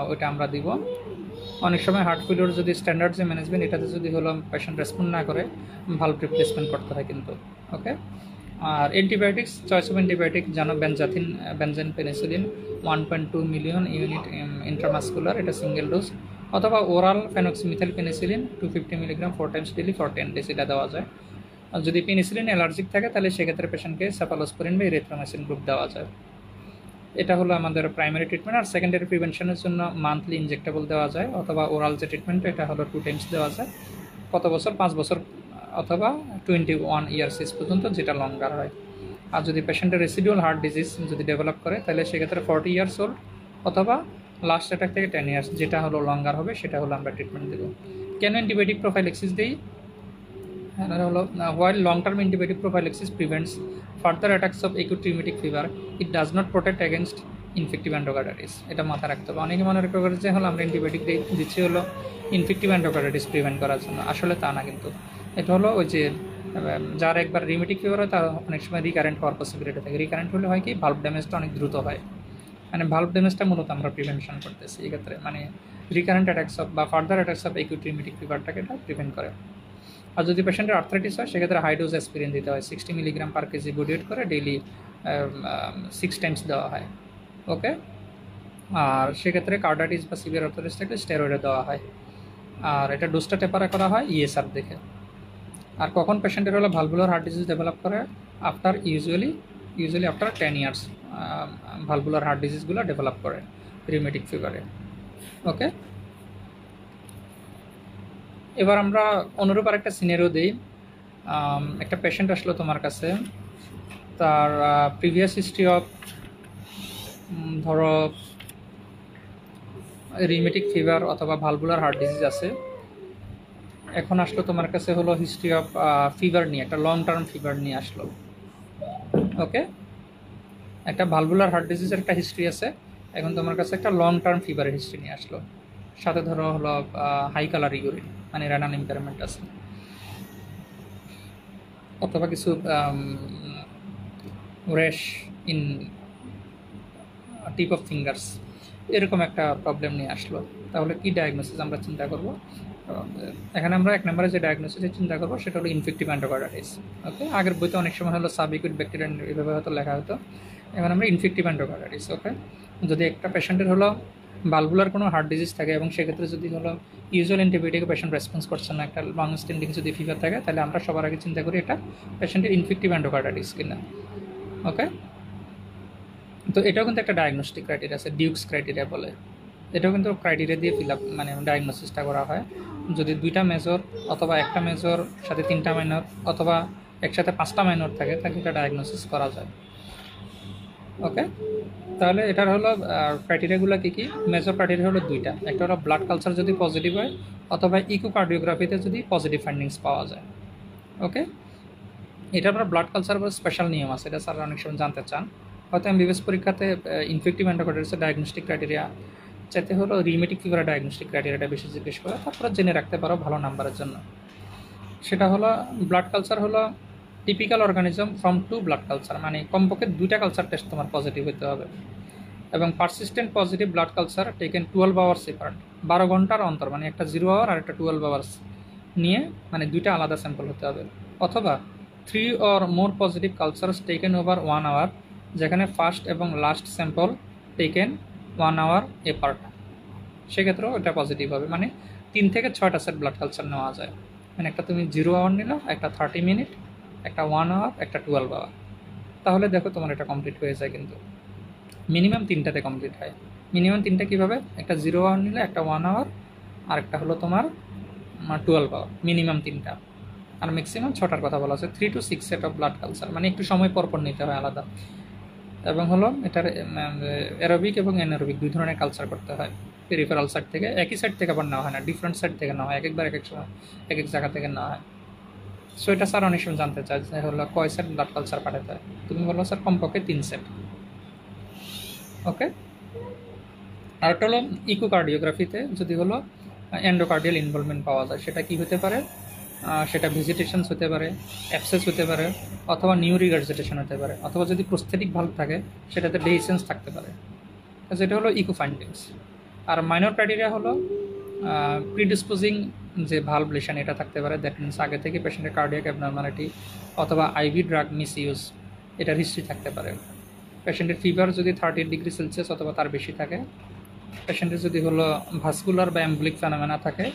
ওইটা আমরা দিব। অনেক সময় হার্ট ফেলিউর যদি স্ট্যান্ডার্ড যে ম্যানেজমেন্ট, এটাতে যদি হলো পেশেন্ট রেসপন্ড না করে, ভালভ রিপ্লেসমেন্ট করতে হয় কিন্তু। ওকে, আর অ্যান্টিবায়োটিক্স, চয়েস অফ অ্যান্টিবায়োটিক জানো, benzyl penicillin 1.2 million unit intramuscular, এটা সিঙ্গেল ডোজ, অথবা oral phenoxymethyl penicillin 250 milligram 4 times daily for 10 days, এটা দেওয়া যায়। আর যদি পেনিসিলিন অ্যালার্জিক থাকে, তাহলে সেক্ষেত্রে পেশেন্টকে সেফালোস্পোরিন বা এরিথ্রোমাইসিন গ্রুপ দেওয়া যায়। এটা হলো আমাদের প্রাইমারি ট্রিটমেন্ট। আর সেকেন্ডারি প্রিভেনশনের জন্য মান্থলি ইনজেক্টেবল দেওয়া যায়, অথবা ওরাল যে ট্রিটমেন্ট, এটা হলো 2 টাইমস দেওয়া যায়। কত বছর? 5 বছর অথবা 21 ইয়ার্স পর্যন্ত, যেটা লঙ্গার হয়। আর যদি পেশেন্টের রেসিডুয়াল হার্ট ডিজিজ যদি ডেভেলপ করে, তাহলে সেক্ষেত্রে 40 ইয়ার্স ওল্ড অথবা লাস্ট অ্যাটাক থেকে 10 ইয়ার্স, যেটা হলো লঙ্গার হবে, সেটা হলো আমরা ট্রিটমেন্ট দেবো। কেন অ্যান্টিবায়োটিক প্রোফাইলেক্সিস দিই? হলো while long-term antibiotic prophylaxis prevents further attacks of acute rheumatic fever, it does not protect against infective endocarditis. এটা মাথায় রাখতে হবে। অনেকে মনে করে যে হলো আমরা অ্যান্টিবায়োটিক দিচ্ছি হলো ইনফেক্টিভ এন্ডোকার্ডিটিস প্রিভেন্ট করার জন্য, আসলে তা না কিন্তু। এটা হলো ওই যে যার একবার রিউমেটিক ফিভার হয়, তার অনেক সময় রিকারেন্ট হওয়ার পসিবিলিটি থাকে। রিকারেন্ট হলে হয় কি, ভালভ ড্যামেজটা অনেক দ্রুত হয়। মানে ভালভ ড্যামেজটা মূলত আমরা প্রিভেনশন করতেছি এক্ষেত্রে, মানে রিকারেন্ট অ্যাটাকস অফ বা further attacks of acute rheumatic ফিভারটাকে এটা প্রিভেন্ট করে। আর যদি পেশেন্টের আর্থ্রাইটিস হয়, সেক্ষেত্রে হাই ডোজ অ্যাসপিরিন দিতে হয়, 60 milligram per KG body weight করে ডেইলি 6 টাইমস দেওয়া হয়। ওকে, আর সেক্ষেত্রে কার্ডাইটিস বা সিভিয়ার আর্থ্রাইটিস থাকলে স্টেরয়েডে দেওয়া হয়। আর এটা ডোজটা টেপারে করা হয় ইএসআর দেখে। আর কখন পেশেন্টের হলো ভালভুলার হার্ট ডিজিজ ডেভেলপ করে? After usually after 10 years valvular heart ডিজিজগুলো ডেভেলপ করে রিউমেটিক ফিভারে। ওকে, এবার আমরা অনুরূপ আরেকটা সিনারিও দিই। একটা পেশেন্ট আসলো তোমার কাছে, তার প্রিভিয়াস হিস্ট্রি অফ ধরো রিউমেটিক ফিভার অথবা ভালভুলার হার্ট ডিজিজ আছে। এখন আসলো তোমার কাছে হলো হিস্ট্রি অফ ফিভার নিয়ে, একটা লং টার্ম ফিভার নিয়ে আসলো। ওকে, একটা ভালভুলার হার্ট ডিজিজের একটা হিস্ট্রি আছে, এখন তোমার কাছে একটা লং টার্ম ফিভারের হিস্ট্রি নিয়ে আসলো। সাথে ধরো হলো হাই কালার ইউরিন, মানে রেনাল ইম্পেয়ারমেন্ট আছে, অথবা কিছু rash in tip of fingers, এরকম একটা প্রবলেম নিয়ে আসলো। তাহলে কি ডায়াগনোসিস আমরা চিন্তা করব? এখানে আমরা 1 নম্বরে যে ডায়াগনোসিসের চিন্তা করবো, সেটা হলো ইনফেক্টিভ এন্ডোকার্ডিটিস। ওকে, আগের বইতে অনেক সময় হলো সাবইকুইট ব্যাকটেরিয়া এভাবে হয়তো লেখা হতো, এখন আমরা ইনফেক্টিভ এন্ডোকার্ডিটিস। ওকে, যদি একটা পেশেন্টের হলো ভালভুলার কোনো হার্ট ডিজিজ থাকে এবং সেক্ষেত্রে যদি হলো ইউজুয়াল অ্যান্টিবায়োটিকে পেশেন্ট রেসপন্স করছে না, একটা লং স্ট্যান্ডিং যদি ফিভার থাকে, তাহলে আমরা সবার আগে চিন্তা করি এটা পেশেন্টের ইনফেক্টিভ এন্ডোকার্ডিটিস কিনা। ওকে, তো এটাও কিন্তু একটা ডায়াগনস্টিক ক্রাইটেরিয়া আছে, ডিউকস ক্রাইটেরিয়া বলে। এটাও কিন্তু ক্রাইটেরিয়া দিয়ে ফিল আপ মানে ডায়াগনোসিসটা করা হয়। যদি 2টা মেজর অথবা একটা মেজর সাথে 3টা মাইনর অথবা একসাথে 5টা মাইনর থাকে, তাহলে এটা ডায়াগনোসিস করা যায়। ওকে, তাহলে এটার হলো ক্রাইটেরিয়াগুলো কী কী? মেজর ক্রাইটেরিয়া হলো 2টা, একটা হলো ব্লাড কালচার যদি পজিটিভ হয় অথবা ইকোকার্ডিওগ্রাফিতে যদি পজিটিভ ফাইন্ডিংস পাওয়া যায়। ওকে, এটার পর ব্লাড কালচার পর স্পেশাল নিয়ম আছে, এটা স্যার অনেক সময় জানতে চান। হয়তো এমবিবিএস পরীক্ষাতে ইনফেক্টিভ এন্ডোকার্ডিটিসের ডায়াগনস্টিক ক্রাইটেরিয়া চাইতে হলো রিউমেটিক ফিভারের ডায়াগনস্টিক ক্রাইটেরিয়াটা বেশি জিজ্ঞেস করে, তারপরে জেনে রাখতে পারো ভালো নাম্বারের জন্য। সেটা হলো ব্লাড কালচার হলো typical organism from 2 blood culture, মানে কমপক্ষে 2টা কালচার টেস্ট তোমার পজিটিভ হতে হবে, এবং persistent positive blood culture taken 12 hours separate, 12 ঘন্টার অন্তর, মানে একটা 0 আওয়ার আর একটা 12 আওয়ার্স নিয়ে মানে দুইটা আলাদা স্যাম্পল হতে হবে, অথবা 3 or more positive cultures taken over 1 hour, যেখানে ফার্স্ট এবং last sample taken 1 hour apart, সেক্ষেত্রেও এটা পজিটিভ হবে। মানে 3 থেকে 6টা সেট ব্লাড কালচার নেওয়া যায়। মানে একটা তুমি 0 আওয়ার নিলা, একটা 30 মিনিট, একটা 1 আওয়ার, একটা 12 আওয়ার, তাহলে দেখো তোমার এটা কমপ্লিট হয়ে যায়। কিন্তু মিনিমাম 3টাতে কমপ্লিট হয়। মিনিমাম 3টা কীভাবে? একটা 0 আওয়ার নিলে, একটা 1 আওয়ার, আর একটা হলো তোমার 12 আওয়ার, মিনিমাম 3টা। আর ম্যাক্সিমাম 6টার কথা বলা আছে। 3 to 6 set of blood culture, মানে একটু সময় পরপর নিতে হয় আলাদা। এবং হলো এটার অ্যারোবিক এবং অ্যানারোবিক দুই ধরনের কালচার করতে হয়। পেরিফেরাল সাইড থেকে, একই সাইড থেকে আবার নেওয়া হয় না, ডিফারেন্ট সাইড থেকে নেওয়া হয়, একবার এক এক সময় এক এক জায়গা থেকে নেওয়া হয়। সো এটা স্যার অনেক সময় জানতে চায় যে হলো কয় সেট ব্লাড কালচার পাঠাতে হয়। তুমি বলো স্যার কমপক্ষে 3 সেট। ওকে। আর একটা হলো ইকোকার্ডিওগ্রাফিতে যদি হলো এন্ডোকার্ডিয়াল ইনভলভমেন্ট পাওয়া যায়, সেটা কি হতে পারে? সেটা ভেজিটেশনস হতে পারে, অ্যাবসেস হতে পারে, অথবা নিউ রিগার্জিটেশন হতে পারে, অথবা যদি প্রস্থেটিক ভাল্ব থাকে সেটাতে ডেহিসেন্স থাকতে পারে। যেটা হলো ইকো ফাইন্ডিংস। আর মাইনর ক্রাইটেরিয়া হলো প্রিডিসপোজিং যে ভাল্ব লেশন এটা থাকতে পারে, দ্যাট মিনস আগে থেকে পেশেন্টের কার্ডিয়াক অ্যাবনর্মালিটি অথবা আইভি ড্রাগ মিস ইউজ এটার হিস্ট্রি থাকতে পারে। পেশেন্টের ফিভার যদি 30 ডিগ্রি সেলসিয়াস অথবা তার বেশি থাকে, পেশেন্টের যদি হলো ভাস্কুলার বা এম্বলিক ফেনোমেনা থাকে,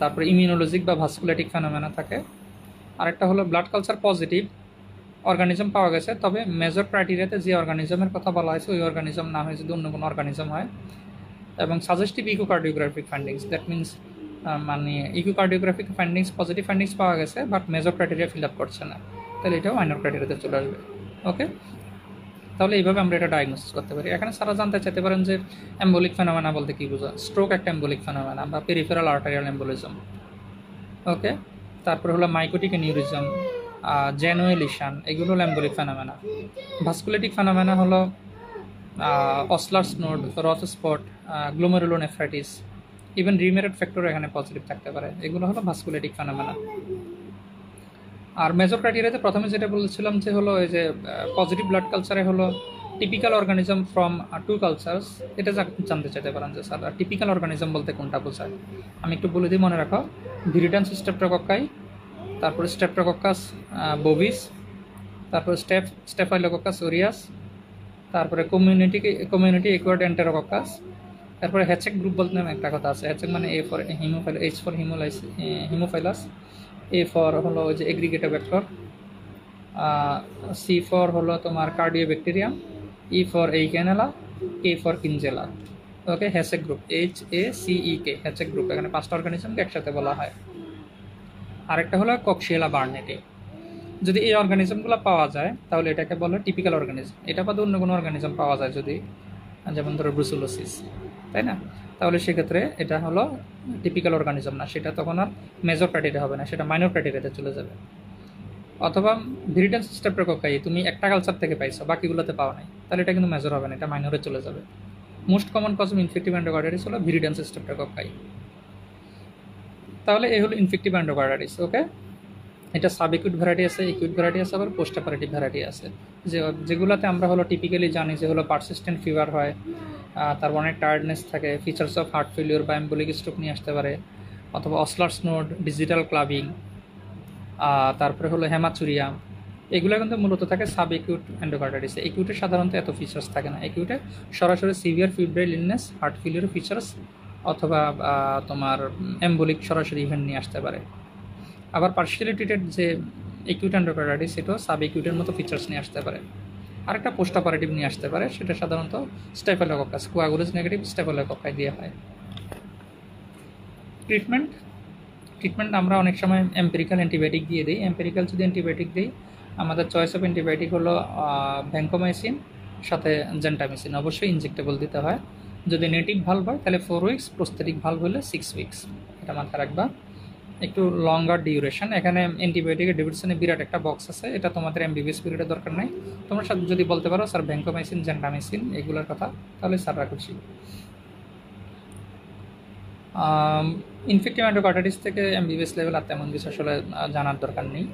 তারপরে ইমিউনোলজিক বা ভাস্কুলেটিক ফেনোমেনা থাকে। আরেকটা হলো ব্লাড কালচার পজিটিভ অর্গানিজম পাওয়া গেছে, তবে মেজর ক্রাইটেরিয়াতে যে অর্গানিজমের কথা বলা হয়েছে ওই অর্গানিজম না হয় যদি অন্য কোনো অর্গানিজম হয়। এবং সাজেস্টিভ ইকোকার্ডিওগ্রাফিক ফাইন্ডিংস, দ্যাট মিনস মানে ইকোকার্ডিওগ্রাফিক ফাইন্ডিংস পজিটিভ ফাইন্ডিংস পাওয়া গেছে but major criteria fill up করছে না, তাহলে এটাও মাইনর ক্রাইটেরিয়াতে চলে আসবে। ওকে, তাহলে এইভাবে আমরা এটা ডায়াগনোসিস করতে পারি। এখানে সারা জানতে চাইতে পারেন যে এম্বলিক ফেনোমেনা বলতে কী বোঝা? স্ট্রোক একটা এম্বলিক ফেনোমেনা বা পেরিফেরাল আর্টারিয়াল এম্বোলিজম। ওকে, তারপরে হলো মাইকোটিক এনিউরিজম, জেনুয়েলিশন, এগুলো হলো এম্বলিক ফেনোমেনা। ভাস্কুলেটিক ফেনোমেনা হলো অসলার্স নোড, রথ স্পট, গ্লোমেরুলোনেফ্রাইটিস, ইভেন রিমেরেট ফ্যাক্টর এখানে পজিটিভ থাকতে পারে। এগুলো হলো ভাস্কুলেটিক ফেনোমেনা। আর মেজর ক্রাইটেরিয়াতে প্রথমে যেটা বলেছিলাম যে হলো এই যে পজিটিভ ব্লাড কালচারে হলো টিপিক্যাল অর্গানিজম ফ্রম 2 কালচার্স, এটা জানতে চাইতে পারেন যে স্যার টিপিক্যাল অর্গানিজম বলতে কোনটা বোঝায়। আমি একটু বলে দিই, মনে রাখো। ভিরিডান্স স্ট্রেপ্টোকক্কাই, তারপরে স্ট্রেপ্টোকক্কাস বোভিস, তারপরে স্টেফাইলোকক্কাস ওরিয়াস, তারপরে কমিউনিটি একুয়ার্ড এন্টেরোকক্কাস, তারপরে হ্যাচেক গ্রুপ বলতে একটা কথা আছে। হ্যাচেক মানে A for Haemophilus, H for Haemophilus, A for হলো ওই যে এগ্রিগেটর ভেক্টর, সি ফর হলো তোমার Cardiobacterium, E for Eikenella, K for Kingella. Okay, HACEK group, HACEK, HACEK group. এখানে 5টা অর্গানিজমকে একসাথে বলা হয়। আরেকটা হলো কক্সিয়েলা বার্নেটি। যদি এই অর্গানিজমগুলো পাওয়া যায় তাহলে এটাকে বলে টিপিক্যাল অর্গানিজম। এটা বাদে অন্য কোনো অর্গানিজম পাওয়া যায় যদি, যেমন ধরো ব্রুসেলোসিস, তাই না? তাহলে সেক্ষেত্রে এটা হলো টিপিক্যাল অর্গানিজম না, সেটা তখন আর মেজর ক্রাইটেরিয়া হবে না, সেটা মাইনর ক্রাইটেরিয়াতে চলে যাবে। অথবা ভিরিডান্স স্ট্রেপ্টোকক্কাই তুমি একটা কালচার থেকে পাইছো, বাকিগুলোতে পাওয়া নাই, তাহলে এটা কিন্তু মেজর হবে না, এটা মাইনরে চলে যাবে। Most common cause of infective endocarditis হলো ভিরিডান্স স্ট্রেপ্টোকক্কাই। তাহলে এই হলো ইনফেক্টিভ এন্ডোকার্ডাইটিস। ওকে, এটা সাব একিউট ভ্যারাইটি আছে, একিউট ভ্যারাইটি আছে, আবার পোস্ট অপারেটিভ ভ্যারাইটি আছে। যেগুলোতে আমরা হলো টিপিক্যালি জানি যে হলো পারসিস্টেন্ট ফিভার হয়, তারপর অনেক টায়ার্ডনেস থাকে, ফিচার্স অফ হার্ট ফেলিওর বা এম্বোলিক স্ট্রোক নিয়ে আসতে পারে, অথবা অসলার্স নোড, ডিজিটাল ক্লাবিং, তারপরে হলো হেমাচুরিয়া। এগুলো কিন্তু মূলত থাকে সাব একিউট এন্ডোকার্ডাইটিসে। একিউটে সাধারণত এত ফিচার্স থাকে না। একিউটে সরাসরি severe febrile illness, heart failure features, অথবা তোমার এম্বোলিক সরাসরি ইভেন্ট নিয়ে আসতে পারে। আবার পার্শিয়ালি ট্রিটেড যে একিউট এন্ডোকার্ডাইটিস, সেটাও সাব একিউটের মতো ফিচার্স নিয়ে আসতে পারে। আরেকটা পোস্ট অপারেটিভ নিয়ে আসতে পারে, সেটা সাধারণত স্টেফিলোকক্কাস, কোয়াগুলাস নেগেটিভ স্টেফিলোকক্কাই দিয়ে হয়। ট্রিটমেন্ট আমরা অনেক সময় এম্পিরিক্যাল অ্যান্টিবায়োটিক দিয়ে দিই। এম্পিরিক্যাল যদি অ্যান্টিবায়োটিক দিই, আমাদের চয়েস অফ অ্যান্টিবায়োটিক হলো ভ্যাঙ্কোমাইসিন সাথে জেন্টামিসিন, অবশ্যই ইনজেক্টেবল দিতে হয়। যদি নেটিভ ভাল্ব হয় তাহলে 4 উইকস, প্রস্থেটিক ভাল্ব হলে 6 উইকস, এটা মাথায় রাখবা। একটু লঙ্গার ডিউরেশন। এখানে অ্যান্টিবায়োটিকের ডেভিডসনে বিরাট একটা বক্স আছে, এটা তোমাদের এমবিবিএস পিরিয়ডের দরকার নেই। তোমরা সাথে যদি বলতে পারো স্যার ভ্যাঙ্কোমাইসিন, জেন্টামিসিন এগুলোর কথা, তাহলে স্যাররা খুশি। ইনফেক্টিভ এন্ডোকার্ডাইটিস থেকে এমবিবিএস লেভেল আর তেমন কিছু আসলে জানার দরকার নেই।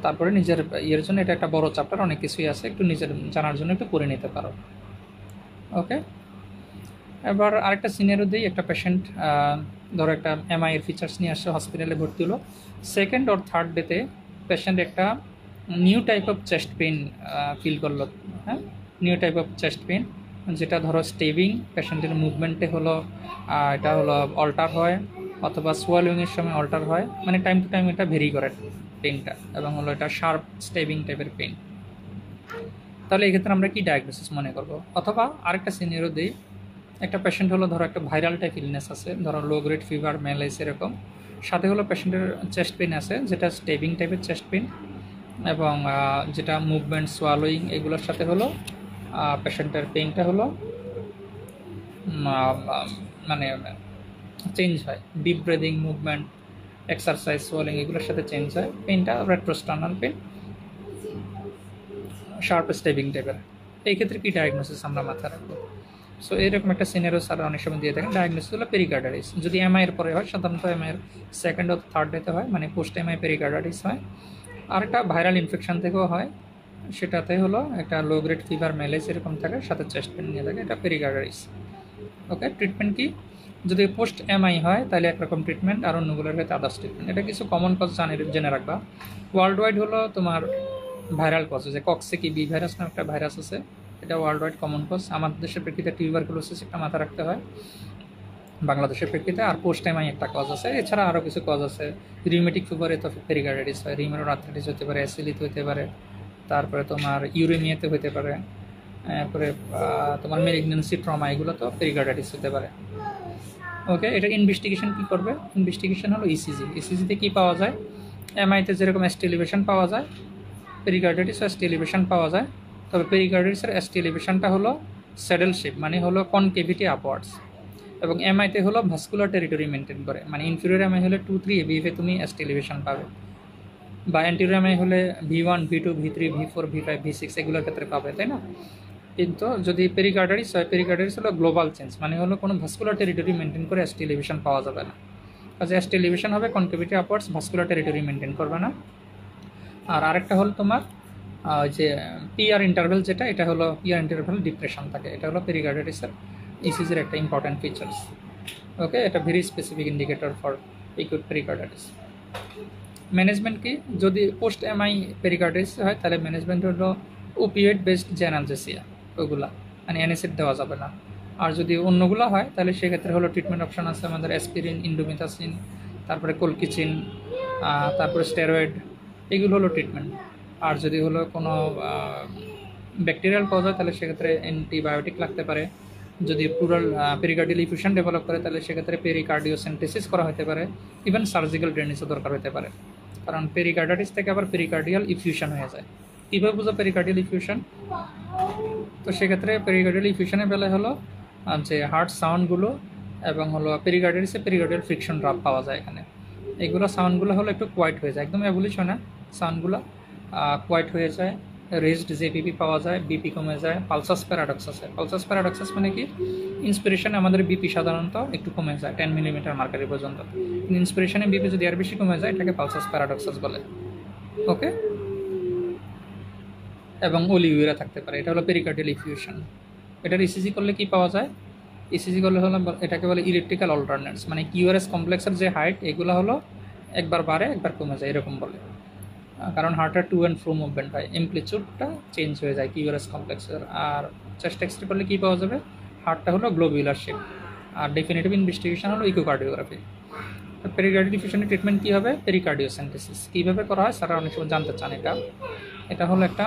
তারপরে নিজের ইয়ের জন্য এটা একটা বড় চ্যাপ্টার, অনেক কিছুই আছে, একটু নিজের জানার জন্য একটু পড়ে নিতে পারো। ওকে, এবার আরেকটা সিনারিও দিই। একটা পেশেন্ট ধরো একটা এমআই এর ফিচার্স নিয়ে আসছে, হসপিটালে ভর্তি হলো, সেকেন্ড অর থার্ড ডেতে পেশেন্ট একটা new type of chest pain feel করলো, হ্যাঁ, new type of chest pain, যেটা ধরো স্টেবিং, পেশেন্টের মুভমেন্টে হলো এটা হলো অল্টার হয়, অথবা সোয়ালোইংয়ের সময় অল্টার হয়, মানে টাইম টু টাইম এটা ভেরি করে পেইনটা, এবং হলো এটা শার্প স্টেবিং টাইপের পেইন। তাহলে এক্ষেত্রে আমরা কি ডায়াগনোসিস মনে করব? অথবা আরেকটা সিনিয়রও দিই, একটা পেশেন্ট হলো ধরো একটা ভাইরাল টাইপ ইলনেস আছে, ধরো লো গ্রেড ফিভার, ম্যালাইস এরকম, সাথে হলো পেশেন্টের চেস্ট পেইন আছে যেটা স্টেবিং টাইপের চেস্ট পেইন, এবং যেটা মুভমেন্ট সোয়ালোয়িং এগুলোর সাথে হলো পেশেন্টের পেইনটা হলো মানে চেঞ্জ হয়, deep breathing, movement, exercise, swallowing এগুলোর সাথে চেঞ্জ হয়, পেইনটা রেট্রোস্টার্নাল পেইন, শার্প স্টেবিং টাইপের। এই ক্ষেত্রে কী ডায়াগনোসিস আমরা মাথায় রাখবো? সো এরকম একটা সিনারিও স্যার অনেক সময় দিয়ে থাকেন। ডায়াগনোসিস হলো পেরিকার্ডাইটিস, যদি এমআইয়ের পরে হয়, সাধারণত এমআইয়ের সেকেন্ড ও থার্ড ডেতে হয়, মানে পোস্ট এমআই পেরিকার্ডাইটিস হয়। আর একটা ভাইরাল ইনফেকশন থেকেও হয়, সেটাতে হলো একটা লো গ্রেড ফিভার, ম্যালেস এরকম থাকে, সাথে চেস্ট পেন নিয়ে থাকে, এটা পেরিকার্ডাইটিস। ওকে, ট্রিটমেন্ট কি? যদি পোস্ট এমআই হয় তাহলে একরকম ট্রিটমেন্ট, আর অন্যগুলোর ক্ষেত্রে আদার্স ট্রিটমেন্ট। এটা কিছু কমন কজ জেনে রাখবা। ওয়ার্ল্ড ওয়াইড হলো তোমার ভাইরাল কজ, যে কক্সিকি বি ভাইরাস নামে একটা ভাইরাস আছে, এটা ওয়ার্ল্ড ওয়াইড কমন কজ। আমাদের দেশের প্রেক্ষিতে টিউবারকুলোসিস একটা মাথা রাখতে হয় বাংলাদেশের প্রেক্ষিতে, আর পোস্ট এমআই একটা কজ আছে। এছাড়া আরও কিছু কজ আছে, রিউমেটিক ফিভারে তো পেরিকার্ডাইটিস হয়, রিউমেটয়েড আর্থ্রাইটিস হতে পারে, অ্যাসিলিত হতে পারে, তারপরে তোমার ইউরেমিয়াতে হতে পারে, তারপরে তোমার মেলিগন্যান্সি, ট্রমা, এগুলো তো পেরিকার্ডাইটিস হতে পারে। ওকে, এটা ইনভেস্টিগেশন কী করবে? ইনভেস্টিগেশন হলো ইসিজি। ইসিজিতে কী পাওয়া যায়? এমআইতে যেরকম এসটি এলিভেশন পাওয়া যায়, পেরিকার্ডাইটিস এসটি এলিভেশন পাওয়া যায়, তবে পেরিকার্ডাইটিসের এসটি এলিভেশনটা হলো স্যাডেল শেপ, মানে হলো কনকেভিটি আপওয়ার্ডস, এবং এমআইতে হলো ভাস্কুলার টেরিটরি মেনটেন করে, মানে ইনফিরিয়র এমআই হলে 2-3 এবিএফে তুমি এসটি এলিভেশন পাবে, বা অ্যান্টিরিয়র এমআই হলে V1, V2, V3, V4, V5, V6 এগুলোর ক্ষেত্রে পাবে, তাই না? কিন্তু যদি পেরিকার্ডাইটিস হয়, পেরিকার্ডাইটিস হলো গ্লোবাল চেঞ্জ, মানে হলো কোনো ভাস্কুলার টেরিটরি মেনটেন করে এসটি এলিভেশন পাওয়া যাবে না। কাজে এসটি এলিভেশন হবে concavity upwards, vascular territory maintain করবে না। আর আরেকটা হলো তোমার যে পিআর ইন্টারভেল, যেটা এটা হলো পিআর ইন্টারভেল ডিপ্রেশন থাকে, এটা হলো পেরিকার্ডাইটিসের ইসিজির একটা ইম্পর্ট্যান্ট ফিচার্স। ওকে, এটা very specific indicator for acute pericarditis. Management কি? যদি পোস্ট এমআই পেরিকার্ডাইটিস হয় তাহলে ম্যানেজমেন্ট হলো ওপিয়েড বেসড যে অ্যানালজেসিয়া, ওগুলা, মানে অ্যানেসিড দেওয়া যাবে না। আর যদি অন্যগুলো হয় তাহলে সেক্ষেত্রে হলো ট্রিটমেন্ট অপশন আছে আমাদের অ্যাসপিরিন, ইন্ডোমিথাসিন, তারপরে কোলকিচিন, তারপরে স্টেরয়েড, এগুলো হলো ট্রিটমেন্ট। আর যদি হলো কোনো ব্যাকটেরিয়াল কজ হয় তাহলে সেক্ষেত্রে অ্যান্টিবায়োটিক লাগতে পারে। যদি প্লুরাল পেরিকার্ডিয়াল ইফিউশন ডেভেলপ করে তাহলে সেক্ষেত্রে পেরিকার্ডিওসেন্টেসিস করা হতে পারে, ইভেন সার্জিক্যাল ড্রেনেজও দরকার হতে পারে, কারণ পেরিকার্ডাইটিস থেকে আবার পেরিকার্ডিয়াল ইফিউশন হয়ে যায়। কীভাবে বুঝো পেরিকার্ডিয়াল ইফিউশন? তো সেক্ষেত্রে পেরিকার্ডিয়াল ইফিউশনের বেলায় হলো যে হার্ট সাউন্ডগুলো, এবং হলো পেরিকার্ডিয়ালিসে পেরিকার্ডিয়াল ফ্রিকশন ড্রপ পাওয়া যায় এখানে, এগুলো সাউন্ডগুলো হলো একটু কোয়াইট হয়ে যায়, একদম অ্যাবলিশন না, সাউন্ডগুলো কোয়াইট হয়ে যায়, রেজড জেপিপি পাওয়া যায়, বিপি কমে যায়, পালসাস প্যারাডক্স আছে। পালসাস প্যারাডক্সাস মানে কি? ইন্সপিরেশনে আমাদের বিপি সাধারণত একটু কমে যায় 10 মিলিমিটার মার্কারি পর্যন্ত, কিন্তু ইন্সপিরেশনে বিপি যদি আর বেশি কমে যায় এটাকে পালসাস প্যারাডক্সাস বলে। ওকে, এবং অলিউরা থাকতে পারে, এটা হলো পেরিকার্ডিয়াল ইফিউশন। এটার ইসিজি করলে কি পাওয়া যায়? ইসিজি করলে হলো এটাকে বলে ইলেকট্রিক্যাল অল্টারনেটস, মানে কিউআরএস কমপ্লেক্সের যে হাইট এগুলো হলো একবার বাড়ে একবার কমে যায় এরকম বলে, কারণ হার্টের টু অ্যান্ড ফ্রো মুভমেন্ট হয়, এমপ্লিচিউডটা চেঞ্জ হয়ে যায় কিউআরএস কমপ্লেক্সের। আর চেস্ট এক্সরে করলে কী পাওয়া যাবে? হার্টটা হলো গ্লোবিউলার শেপ। আর ডেফিনেটিভ ইনভেস্টিগেশন হলো ইকোকার্ডিওগ্রাফি। পেরিকার্ডিয়াল ইফিউশনের ট্রিটমেন্ট কী হবে? পেরিকার্ডিওসেন্টেসিস। কীভাবে করা হয় স্যারা অনেক সময় জানতে চান। এটা হলো একটা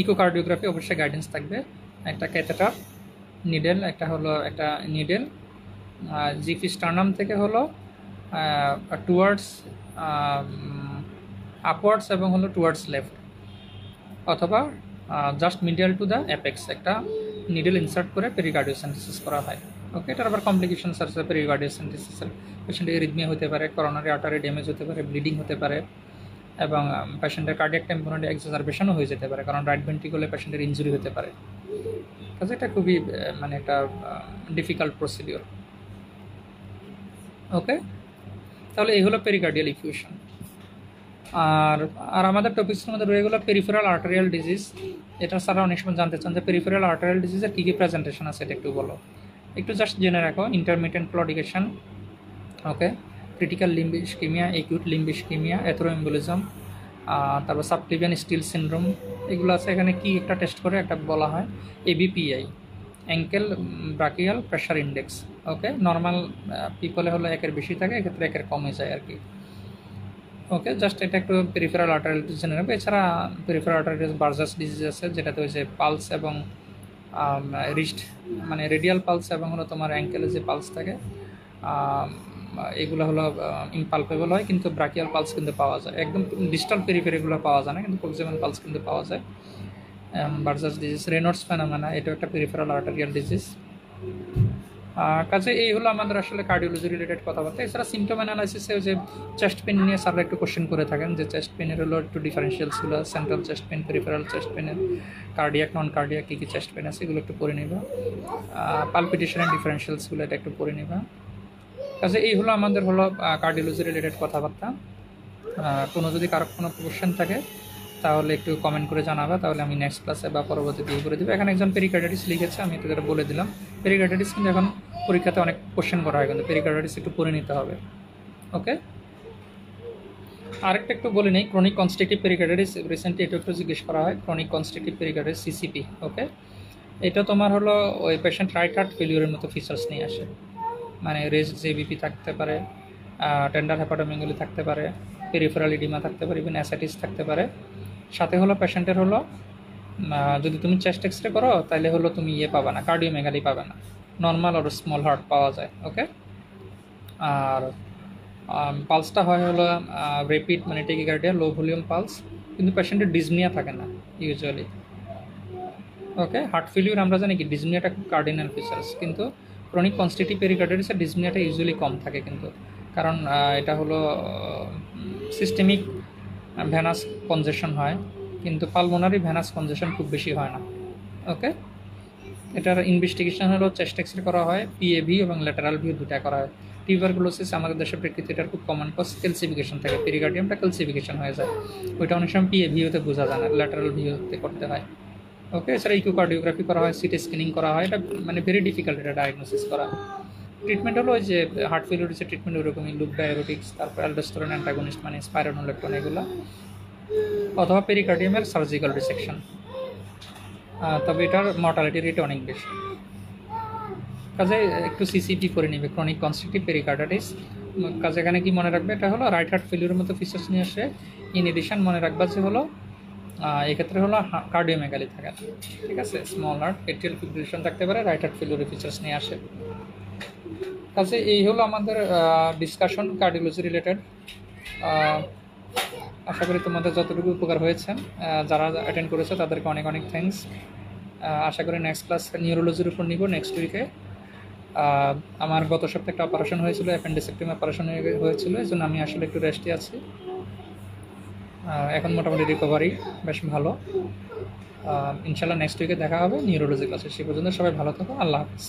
ইকোকার্ডিওগ্রাফি, অবশ্যই গাইডেন্স থাকবে, একটা ক্যাথেটার, নিডেল, একটা হলো একটা নিডেল জিপি স্টার্নাম থেকে হলো টুয়ার্ডস আপওয়ার্ডস এবং হলো টুয়ার্ডস লেফট, অথবা just medial to the apex একটা নিডেল ইনসার্ট করে পেরিকার্ডিওসেন্টেসিস করা হয়। ওকে, এটার আবার কমপ্লিকেশনস আছে পেরিকার্ডিওসেন্টেসিসের। পেশেন্টের এরিথমিয়া হতে পারে, করোনারি আর্টারি ড্যামেজ হতে পারে, ব্লিডিং হতে পারে, এবং পেশেন্টের কার্ডিয়াক টেম্পোরারি এক্সাজারবেশনও হয়ে যেতে পারে, কারণ রাইট ভেন্ট্রিকলে পেশেন্টের ইনজুরি হতে পারে। কাজে এটা খুবই মানে একটা ডিফিকাল্ট প্রসিডিওর। ওকে, তাহলে এই হলো পেরিকার্ডিয়াল ইফিউশন। আর আমাদের টপিক্সের মধ্যে রয়ে গেলো পেরিফেরাল আর্টারিয়াল ডিজিজ। এটা স্যারা অনেক সময় জানতে চান যে পেরিফেরাল আর্টারিয়াল ডিজিজের কী কী প্রেজেন্টেশন আছে, এটা একটু বলো। একটু জাস্ট জেনে রাখো, intermittent claudication, okay, critical limb ischaemia, acute limb ischaemia, atheroembolism, তারপর সাবক্লিভিয়ান স্টিল সিনড্রোম, এগুলো আছে। এখানে কি একটা টেস্ট করে একটা বলা হয় এবিপিআই, অ্যাঙ্কেল ব্রাকিয়াল প্রেশার ইন্ডেক্স। ওকে, নর্মাল পিপলে হলো একের বেশি থাকে, এক্ষেত্রে একের কমে যায় আর কি। ওকে, জাস্ট এটা একটু পেরিফেরাল আর্টারিয়াল জেনে রাখবে। এছাড়া পেরিফেরাল আর্টারিয়াল বার্জাস ডিজিজ আছে, যেটাতে হচ্ছে পালস এবং রিস্ট, মানে রেডিয়াল পালস এবং হলো তোমার অ্যাঙ্কেলে যে পালস থাকে, এগুলো হলো ইমপালপেবল হয়, কিন্তু ব্রাকিয়াল পালস কিন্তু পাওয়া যায়। একদম ডিজিটাল পেরিফেরিগুলো পাওয়া যায় না, কিন্তু প্রক্সিমাল পালস কিন্তু পাওয়া যায়। বার্জাস ডিজিজ, রেনল্ডস ফেনোমেনা, এটা একটা পেরিফেরাল আর্টারিয়াল ডিজিজ। কাজে এই হলো আমাদের আসলে কার্ডিওলজি রিলেটেড কথাবার্তা। এছাড়া সিমটম অ্যানালাইসিসে যে চেস্ট পেন নিয়ে স্যাররা একটু কোশ্চেন করে থাকেন, যে চেস্ট পেনের হলো একটু ডিফারেন্সিয়াল ছিল, central chest pain, peripheral chest পেনের, কার্ডিয়াক নন কার্ডিয়াক কী কী চেস্ট পেন আছে এগুলো একটু পড়ে নেবা। পালপিটেশনের ডিফারেন্সিয়ালসগুলো এটা একটু পড়ে নেবা। কাজে এই হলো আমাদের হলো কার্ডিওলজি রিলেটেড কথাবার্তা। কোনো যদি কারো কোনো কোশ্চেন থাকে তাহলে একটু কমেন্ট করে জানাবা, তাহলে আমি নেক্সট ক্লাসে বা পরবর্তীতে দিয়ে করে দেবো। এখানে একজন পেরিকার্ডাইটিস লিখেছে, আমি একটু বলে দিলাম। পেরিকার্ডাইটিস কিন্তু এখন পরীক্ষাতে অনেক কোশ্চেন করা হয়, কিন্তু পেরিকার্ডাইটিস একটু পড়ে নিতে হবে। ওকে, আরেকটা একটু বলে নেই, ক্রনিক কনস্ট্রাকটিভ পেরিকার্ডাইটিস রিসেন্টলি এটা একটু জিজ্ঞেস করা হয়, ক্রনিক কনস্ট্রাকটিভ পেরিকার্ডাইটিস সিসিপি। ওকে, এটা তোমার হলো ওই পেশেন্ট রাইট হার্ট ফেলিওরের মতো ফিচার্স নিয়ে আসে, মানে রেস জেবিপি থাকতে পারে, টেন্ডার হেপাটোমেগালি থাকতে পারে, পেরিফেরাল ইডিমা থাকতে পারে, ইভেন অ্যাসাইটিস থাকতে পারে। সাথে হলো পেশেন্টের হলো যদি তুমি চেস্ট এক্সরে করো তাহলে হলো তুমি ইয়ে পাবে না, কার্ডিওমেগালি পাবে না, নর্মাল আর স্মল হার্ট পাওয়া যায়। ওকে, আর পালসটা হয় হলো রেপিড, মানে টেকিকার্ডিয়া, লো ভলিউম পালস, কিন্তু পেশেন্টের ডিজনিয়া থাকে না ইউজুয়ালি। ওকে, হার্ট ফেলিউর আমরা জানি কি ডিজনিয়াটা খুব কার্ডিনাল ফিচার্স, কিন্তু ক্রনিক কনস্ট্রাকটিভ পেরিকার্ডাইটিসের ডিজনিয়াটা ইউজুয়ালি কম থাকে, কিন্তু কারণ এটা হলো সিস্টেমিক ভ্যানাস কনজেশন হয়, কিন্তু পালমোনারি ভ্যানাস কনজেশন খুব বেশি হয় না। ওকে, এটার ইনভেস্টিগেশন হলো চেস্ট এক্সরে করা হয়, পিএভি এবং ল্যাটারাল ভিউ দুটা করা হয়। টিউবারকুলোসিস আমাদের দেশের প্রেক্ষিতে এটার খুব কমন কজ ক্যালসিফিকেশন থাকে, পেরিকার্ডিয়ামটা ক্যালসিফিকেশন হয়ে যায়, ওইটা অনেক সময় পিএভিওতে বোঝা যায় না, ল্যাটারাল ভিউতে করতে হয়। ওকে, এছাড়া ইকোকার্ডিওগ্রাফি করা হয়, সিটি স্ক্যানিং করা হয়, এটা মানে ভেরি ডিফিকাল্ট এটা ডায়াগনোসিস করা। ট্রিটমেন্ট হলো ওই যে হার্ট ফেলিউরিসের ট্রিটমেন্ট ওরকমই, লুপ ডায়াবেটিক্স, তারপর অ্যালডোস্টেরন অ্যান্টাগনিস্ট মানে স্পাইরোনোলেকটন এগুলো, অথবা পেরিকার্ডিয়ামের সার্জিক্যাল রিসেকশন। তবে এটার মর্টালিটি রেট অনেক বেশি। কাজে একটু সিসিপি করে নিবে, ক্রনিক কনস্ট্রাকটিভ পেরিকার্ডাইটিস। কাজে এখানে কি মনে রাখবে, এটা হলো রাইট হার্ট ফেলিউরের মতো ফিচার্স নিয়ে আসে। ইন এডিশন মনে রাখবা যে হলো এক্ষেত্রে হলো কার্ডিওমেগালি থাকে না, ঠিক আছে, স্মল হার্ট এট্রিয়াল ফিব্রিলেশন থাকতে পারে, রাইট হার্ট ফেলিউরের ফিচার্স নিয়ে আসে। কাজে এই হলো আমাদের ডিসকাশন কার্ডিওলজি রিলেটেড। আশা করি তোমাদের যতটুকু উপকার হয়েছে, যারা অ্যাটেন্ড করেছে তাদেরকে অনেক অনেক থ্যাঙ্কস। আশা করি নেক্সট ক্লাস নিউরোলজির উপর নিব নেক্সট উইকে। আমার গত সপ্তাহে একটা অপারেশন হয়েছিল, অ্যাপেন্ডিসেক্টমি অপারেশন হয়েছিল, এই জন্য আমি আসলে একটু রেস্টে আছি। এখন মোটামুটি রিকভারি বেশ ভালো। ইনশাল্লাহ নেক্সট উইকে দেখা হবে নিউরোলজি ক্লাসে। সে পর্যন্ত সবাই ভালো থাকো, আল্লাহ হাফিজ।